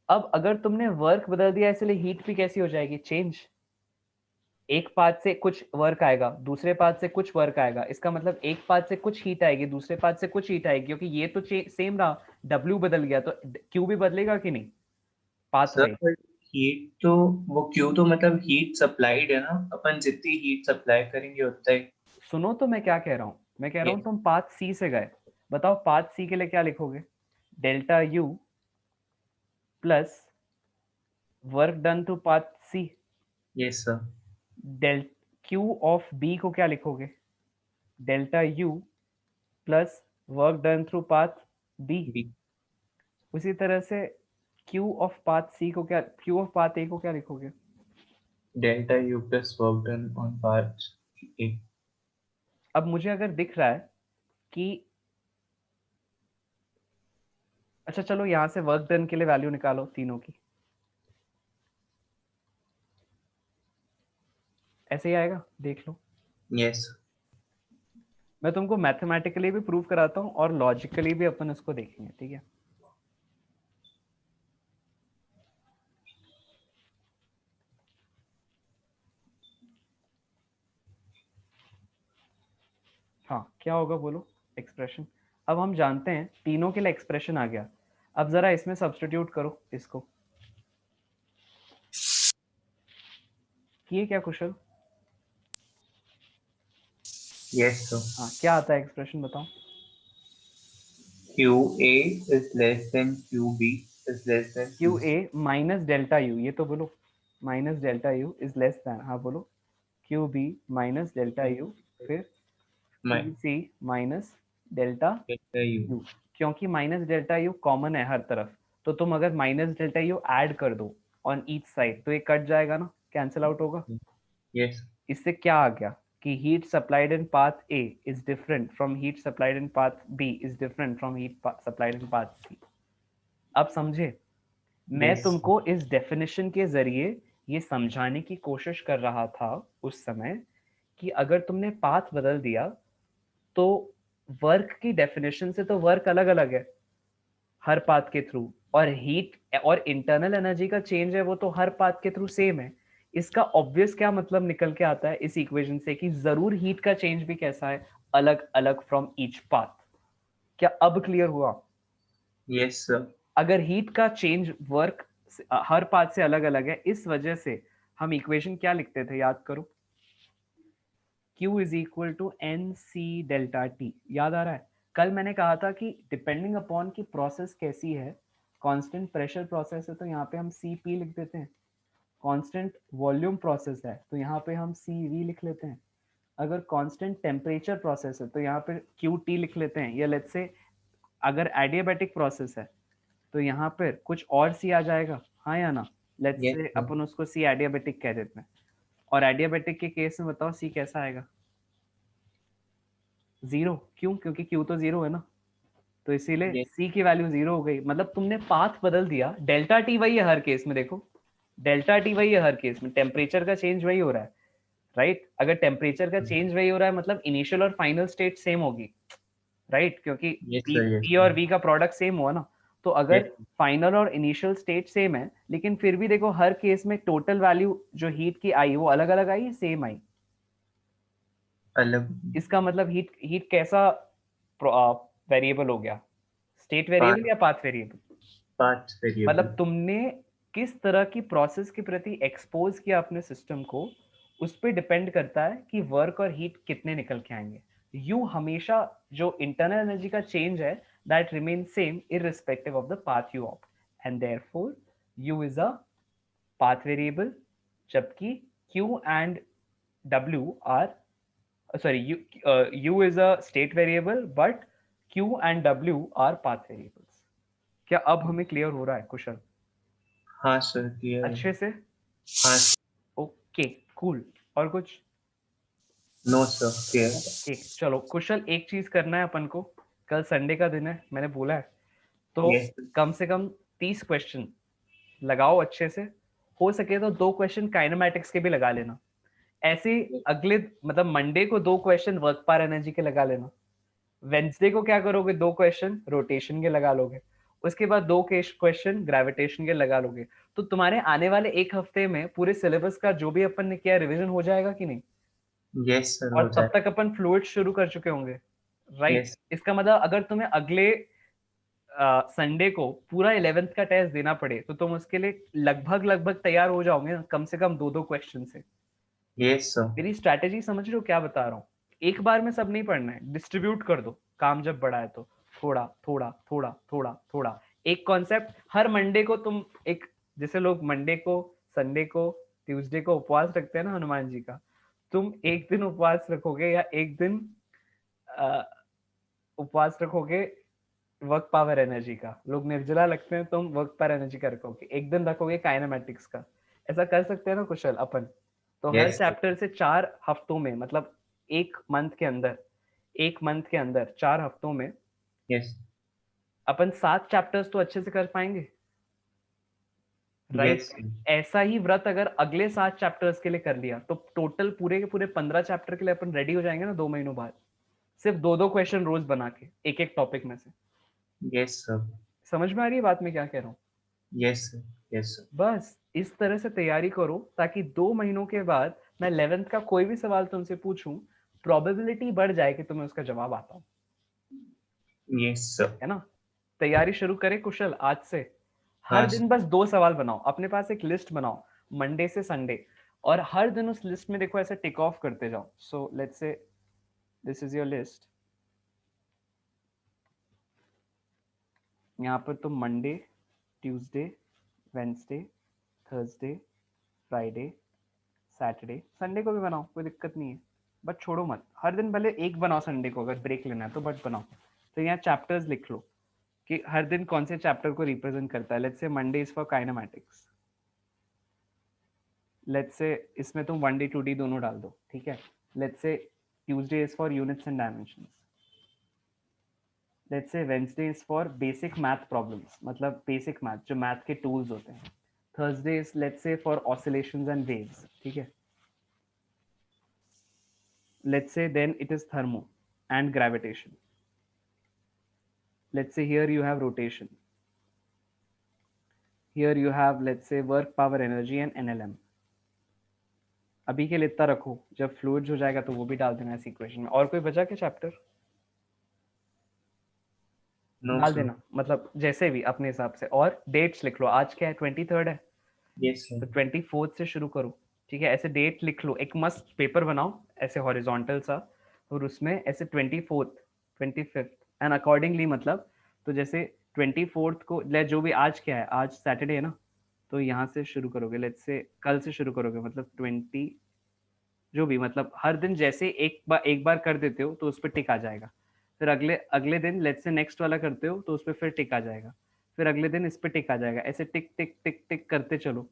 अब अगर तुमने वर्क बदल दिया, इसलिए हीट भी कैसी हो जाएगी, चेंज। एक पाथ से कुछ वर्क आएगा, दूसरे पाथ से कुछ वर्क आएगा। इसका मतलब एक पाथ से कुछ हीट आएगी, दूसरे पाथ से कुछ हीट आएगी, क्योंकि ये तो सेम रहा, W बदल गया तो Q भी बदलेगा कि नहीं, पाथ सर वाइज। हीट तो वो Q तो मतलब हीट सप्लाइड है ना, अपन जितनी हीट सप्लाई करेंगे उतना ही। सुनो तो मैं क्या कह रहा हूँ, मैं कह रहा हूँ तुम पाथ सी से गए, बताओ पाथ सी के लिए क्या लिखोगे, delta U plus work done to path C. Yes sir. Del Q of B को क्या लिखोगे? Delta U plus work done through path B. B उसी तरह से क्यू ऑफ पाथ सी को क्या, क्यू ऑफ पाथ ए को क्या लिखोगे? delta U plus work done on part A. अब मुझे अगर दिख रहा है कि अच्छा चलो यहाँ से वर्क डन के लिए वैल्यू निकालो तीनों की, ऐसे ही आएगा, देख लो। Yes. मैं तुमको मैथमेटिकली भी प्रूव कराता हूँ और लॉजिकली भी अपन इसको देखेंगे, ठीक है? हाँ क्या होगा बोलो एक्सप्रेशन। अब हम जानते हैं तीनों के लिए एक्सप्रेशन आ गया। अब जरा इसमें सब्स्टिट्यूट करो इसको। किए क्या कुशल? Yes, sir. हाँ क्या आता है एक्सप्रेशन बताओ। QA is less than QB is less than Q QC. A minus delta U, ये तो बोलो minus delta U is less than, हाँ बोलो Q B minus delta U, फिर My Q C minus delta delta U. U. क्योंकि minus delta U common है हर तरफ, तो तुम अगर माइनस डेल्टा यू ऐड कर दो ऑन ईच साइड तो ये कट जाएगा ना, कैंसिल आउट होगा। Yes. इससे क्या आ गया कि heat supplied in path A is different from heat supplied in path B is different from heat supplied in path C. अब समझे? मैं Yes. तुमको इस डेफिनेशन के जरिए ये समझाने की कोशिश कर रहा था उस समय कि अगर तुमने पाथ बदल दिया तो वर्क की डेफिनेशन से तो वर्क अलग अलग है हर पाथ के थ्रू, और हीट और इंटरनल एनर्जी का चेंज है वो तो हर पाथ के थ्रू सेम है। इसका ऑब्वियस क्या मतलब निकल के आता है इस इक्वेशन से कि जरूर हीट का चेंज भी कैसा है, अलग अलग फ्रॉम ईच पाथ। क्या अब क्लियर हुआ? Yes, sir. अगर हीट का चेंज वर्क हर पाथ से अलग अलग है, इस वजह से हम इक्वेशन क्या लिखते थे याद करो, Q is equal to N C delta T. याद आ रहा है? कल मैंने कहा था कि डिपेंडिंग अपॉन की प्रोसेस कैसी है, कांस्टेंट प्रेशर प्रोसेस है तो यहाँ पे हम सी पी लिख देते हैं, कांस्टेंट वॉल्यूम प्रोसेस है तो यहाँ पे हम सी वी लिख लेते हैं, अगर कांस्टेंट टेम्परेचर प्रोसेस है तो यहाँ पे क्यू टी लिख लेते हैं, या लेट्स से अगर एडियाबैटिक प्रोसेस है तो यहाँ पर कुछ और सी आ जाएगा, हाँ या ना? लेट्स Yes, से sir. अपन उसको सी एडियाबैटिक कह देते हैं। और एडियाबैटिक के केस में बताओ सी कैसा आएगा? जीरो। क्यों? क्योंकि क्यू तो जीरो है ना, तो इसीलिए Yes. सी की वैल्यू जीरो हो गई। मतलब तुमने पाथ बदल दिया, डेल्टा टी वही है हर केस में, देखो डेल्टा टी वही है हर केस में, टेम्परेचर का चेंज वही हो रहा है, राइट? अगर टेम्परेचर का चेंज वही हो रहा है मतलब इनिशियल और फाइनल स्टेट सेम होगी, राइट? क्योंकि Yes, sir. Yes. पी और वी का प्रोडक्ट सेम हुआ ना, तो अगर Yes. फाइनल और इनिशियल स्टेट सेम है लेकिन फिर भी देखो हर केस में टोटल वैल्यू जो हीट की आई वो अलग अलग आई, सेम आई। अलग इसका मतलब हीट हीट कैसा वेरिएबल हो गया, स्टेट वेरिएबल या पाथ वेरिएबल? Path variable. मतलब तुमने किस तरह की प्रोसेस के प्रति एक्सपोज किया अपने सिस्टम को, उस पर डिपेंड करता है कि वर्क और हीट कितने निकल के आएंगे। यू हमेशा जो इंटरनल एनर्जी का चेंज है that remain same irrespective of the path you opt, and therefore U is a path variable, जबकि Q and W are sorry u is a state variable but q and w are path variables। क्या अब हमें clear हो रहा है कुशल? हाँ sir clear है। अच्छे से? हाँ ओके कूल। और कुछ? No sir clear. ओके चलो कुशल, एक चीज करना है अपन को, कल संडे का दिन है मैंने बोला है, तो Yes. कम से कम 30 क्वेश्चन लगाओ अच्छे से, हो सके तो 2 क्वेश्चन काइनेमैटिक्स के भी लगा लेना। ऐसे अगले मतलब मंडे को 2 क्वेश्चन वर्क पार एनर्जी के लगा लेना, वेंसडे को क्या करोगे 2 क्वेश्चन रोटेशन के लगा लोगे, उसके बाद 2 क्वेश्चन ग्रेविटेशन के लगा लोगे, तो तुम्हारे आने वाले एक हफ्ते में पूरे सिलेबस का जो भी अपन ने किया रिवीजन हो जाएगा कि नहीं? यस सर और हो तब जाए। तक अपन फ्लूइड शुरू कर चुके होंगे, राइट? Yes. इसका मतलब अगर तुम्हें अगले संडे को पूरा 11th का टेस्ट देना पड़े तो तुम उसके लिए लगभग लगभग तैयार हो जाओगे ना, कम से कम 2-2 क्वेश्चन से। Yes sir. मेरी स्ट्रैटेजी समझ रहे हो क्या बता रहा हूँ? एक बार में सब नहीं पढ़ना है, डिस्ट्रीब्यूट कर दो, काम जब बड़ा है तो थोड़ा थोड़ा थोड़ा थोड़ा थोड़ा, एक कॉन्सेप्ट हर मंडे को तुम एक, जैसे लोग मंडे को, संडे को, ट्यूसडे को उपवास रखते हैं ना हनुमान जी का, तुम एक दिन उपवास रखोगे या एक दिन उपवास रखोगे वर्क पावर एनर्जी का? लोग निर्जला लगते हैं, तुम वर्क पावर एनर्जी का रखोगे, एक दिन रखोगे काइनेमैटिक्स का। ऐसा कर सकते हैं ना कुशल अपन? तो हर Yes, sir. चैप्टर से 4 हफ्तों में, मतलब एक मंथ के अंदर 4 हफ्तों में Yes. अपन 7 चैप्टर्स तो अच्छे से कर पाएंगे, राइट? Yes, sir. ऐसा ही व्रत अगर अगले 7 चैप्टर्स के लिए कर लिया तो टोटल पूरे के पूरे 15 चैप्टर के लिए अपन रेडी हो जाएंगे ना 2 महीनों बाद, सिर्फ 2-2 क्वेश्चन रोज बना के एक एक टॉपिक में से। Yes, sir. समझ में आ रही है बात मैं क्या कह रहा हूँ? Yes, sir. Yes, sir. बस इस तरह से तैयारी करो ताकि 2 महीनों के बाद मैं 11th का कोई भी सवाल तुमसे पूछूं, प्रोबेबिलिटी बढ़ जाए कि तुम्हें उसका जवाब आता हो, Yes, sir. है ना? तैयारी शुरू करें कुशल आज से। हर हाँ, दिन बस 2 सवाल बनाओ, अपने पास एक लिस्ट बनाओ मंडे से संडे, और हर दिन उस लिस्ट में देखो ऐसे टिक ऑफ करते जाओ। सो लेट्स से दिस इज योर लिस्ट। यहाँ पर तुम Monday, Tuesday, Wednesday, Thursday, Friday, Saturday, Sunday को भी बनाओ, कोई दिक्कत नहीं है, बट छोड़ो मत। हर दिन भले एक बनाओ संडे को, अगर ब्रेक लेना है तो, बट बनाओ। तो यहाँ चैप्टर्स लिख लो कि हर दिन कौन से चैप्टर को रिप्रेजेंट करता है। Let's say Monday is for kinematics, let's say इसमें तुम 1D 2D दोनों डाल दो, ठीक है? Let's say Tuesday is for units and dimensions, let's say Wednesday is for basic math problems, मतलब बेसिक मैथ जो मैथ के टूल्स होते हैं। Thursday is let's say for oscillations and waves, ठीक है? Let's say then it is thermo and gravitation. Let's say here you have rotation. Here you have, let's say, work power energy and NLM. अभी के लिए इतना रखो, जब fluids हो जाएगा तो वो भी डाल देना इस इक्वेशन में। और कोई बचा क्या चैप्टर? No, डाल sir. देना, मतलब जैसे भी अपने हिसाब से। और डेट्स लिख लो, आज क्या है 23rd है, Yes, sir. तो 24th से शुरू करो, ठीक है? ऐसे डेट लिख लो, एक मस्त पेपर बनाओ ऐसे हॉरिजॉन्टल सा, और उसमें ऐसे 24th, 25th एंड अकॉर्डिंगली, मतलब तो जैसे 24th को जो भी, आज क्या है, आज सैटरडे है ना, तो यहाँ से शुरू करोगे, लेट्स से कल से शुरू करोगे, मतलब 20 जो भी, मतलब हर दिन जैसे एक बार कर देते हो तो उस पर टिक आ जाएगा। फिर अगले दिन लेट्स से नेक्स्ट वाला करते हो तो उस पर फिर टिक आ जाएगा। फिर अगले दिन इस पे टिक आ जाएगा। ऐसे टिक टिक टिक टिक करते चलो,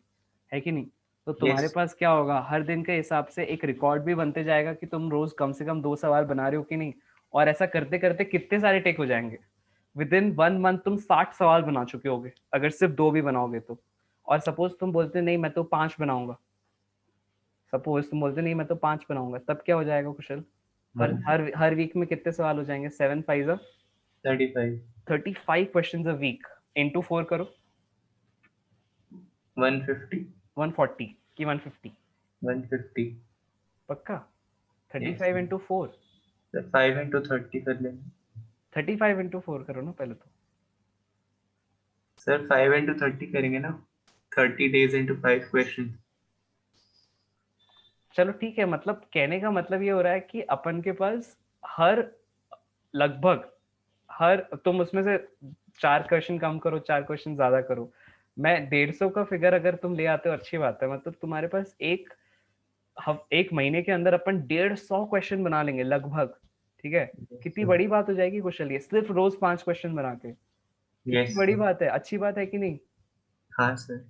है कि नहीं? तो तुम्हारे Yes. पास क्या होगा, हर दिन के हिसाब से एक रिकॉर्ड भी बनते जाएगा कि तुम रोज कम से कम 2 सवाल बना रहे हो कि नहीं। और ऐसा करते करते कितने सारे टिक हो जाएंगे, विद इन 1 मंथ तुम 60 सवाल बना चुके होगे, अगर सिर्फ 2 भी बनाओगे तो। और सपोज तुम बोलते नहीं मैं तो 5 बनाऊंगा, सपोज तुम बोलते नहीं मैं तो 5 बनाऊंगा, तब क्या हो जाएगा कुशल? हर वीक में कितने सवाल हो जाएंगे? 7 5 35. 35 क्वेश्चंस अ वीक, इनटू 4 करो, 150. 140 की 150 150. पक्का? Yes. 35 इंटू 4, Sir, 5 into 30 कर लेंगे. 35 इंटू 4 करो ना पहले तो। Sir, 5 into 30 करेंगे ना? 30 days into 5 questions. चलो ठीक है, मतलब कहने का मतलब ये हो रहा है कि अपन के पास लगभग हर, तुम उसमें से 4 क्वेश्चन कम करो, 4 क्वेश्चन ज्यादा करो, मैं 150 का फिगर अगर तुम ले आते हो अच्छी बात है। मतलब तुम्हारे पास एक महीने के अंदर अपन 150 क्वेश्चन बना लेंगे लगभग, ठीक है? कितनी sir. बड़ी बात हो जाएगी कुशल, ये सिर्फ रोज 5 क्वेश्चन बना के, कितनी Yes, बड़ी sir. बात है, अच्छी बात है कि नहीं? हाँ सर.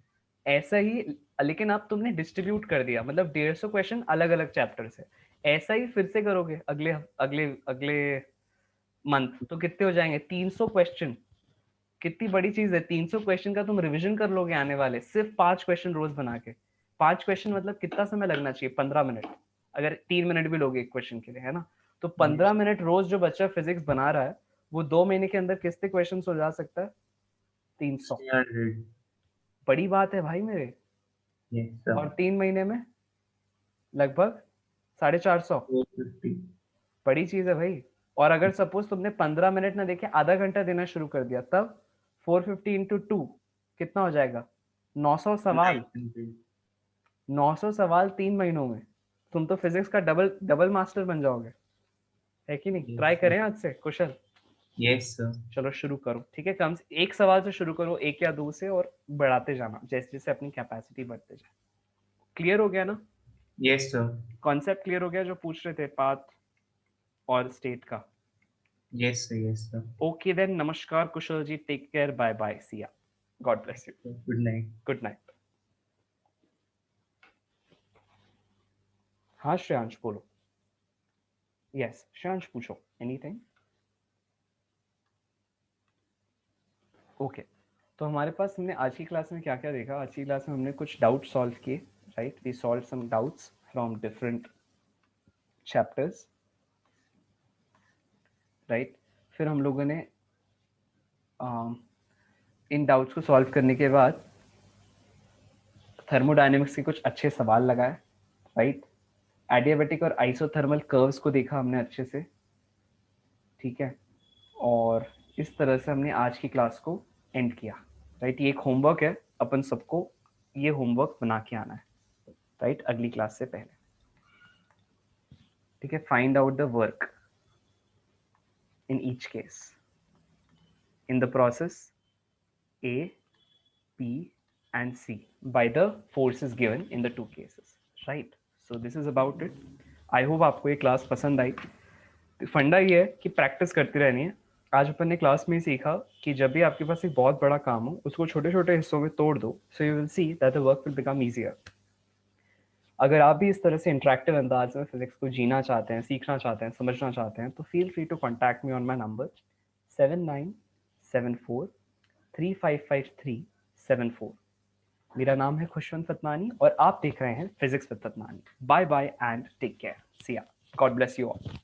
ऐसा ही, लेकिन अब तुमने डिस्ट्रीब्यूट कर दिया, मतलब 150 क्वेश्चन अलग अलग चैप्टर से। ऐसा ही फिर से करोगे अगले अगले अगले मंथ, तो कितने हो जाएंगे? 300 क्वेश्चन। कितनी बड़ी चीज है, 300 क्वेश्चन का तुम रिवीजन कर लोगे आने वाले, सिर्फ 5 क्वेश्चन रोज बना के। 5 क्वेश्चन मतलब कितना समय लगना चाहिए? 15 मिनट, अगर 3 मिनट भी लोगे एक क्वेश्चन के लिए, है ना? तो 15 मिनट रोज जो बच्चा फिजिक्स बना रहा है, वो 2 महीने के अंदर कितने क्वेश्चन सुलझा सकता है? 300। 300. बड़ी बात है भाई मेरे। Yes, sir. और 3 महीने में लगभग 450। 450. बड़ी चीज है भाई। और अगर सपोज तुमने 15 मिनट ना देखे, आधा घंटा देना शुरू कर दिया, तब 450 इंटू 2 कितना हो जाएगा? 900 सवाल। 900. 900 सवाल 3 महीनों में, तुम तो फिजिक्स का डबल मास्टर बन जाओगे, है कि नहीं? Yes, try sir. करें आज से कुशल। Yes, sir. चलो शुरू करो, ठीक है? कम से एक सवाल से शुरू करो, 1 या 2 से, और बढ़ाते जाना जैसे जैसे अपनी कैपेसिटी बढ़ते जाए। क्लियर हो गया ना? Yes sir. कॉन्सेप्ट क्लियर हो गया जो पूछ रहे थे पाथ और स्टेट का? Yes sir. ओके देन, नमस्कार कुशल जी, take care, bye bye, see ya, God bless you, good night. Good night. हाँ श्रेयांश बोलो। यस श्रेयांश पूछो, एनीथिंग? ओके, तो हमारे पास हमने आज की क्लास में क्या क्या देखा? आज की क्लास में हमने कुछ डाउट सॉल्व किए, right? We solve some doubts from different chapters, right? फिर हम लोगों ने इन डाउट्स को सॉल्व करने के बाद थर्मोडायनेमिक्स के कुछ अच्छे सवाल लगाए, राइट? एडियाबैटिक और आइसोथर्मल कर्व्स को देखा हमने अच्छे से, ठीक है? और इस तरह से हमने आज की क्लास को एंड किया, राइट? ये एक होमवर्क है, अपन सबको ये होमवर्क बना के आना है, राइट? अगली क्लास से पहले, ठीक है? Find out the work in each case in the process A, P and C by the forces given in the two cases, right? So this is about it. I hope आपको ये class पसंद आई। फंडा ये है कि practice करती रहनी है। आज अपन ने क्लास में सीखा कि जब भी आपके पास एक बहुत बड़ा काम हो, उसको छोटे छोटे हिस्सों में तोड़ दो, so you will see that the work will become easier. अगर आप भी इस तरह से इंटरेक्टिव अंदाज में फिजिक्स को जीना चाहते हैं, सीखना चाहते हैं, समझना चाहते हैं, तो feel free to contact me on my number 7974355374। मेरा नाम है खुशवंत फतनानी और आप देख रहे हैं physics with Fatnani. Bye bye and take care, see ya, God bless you all.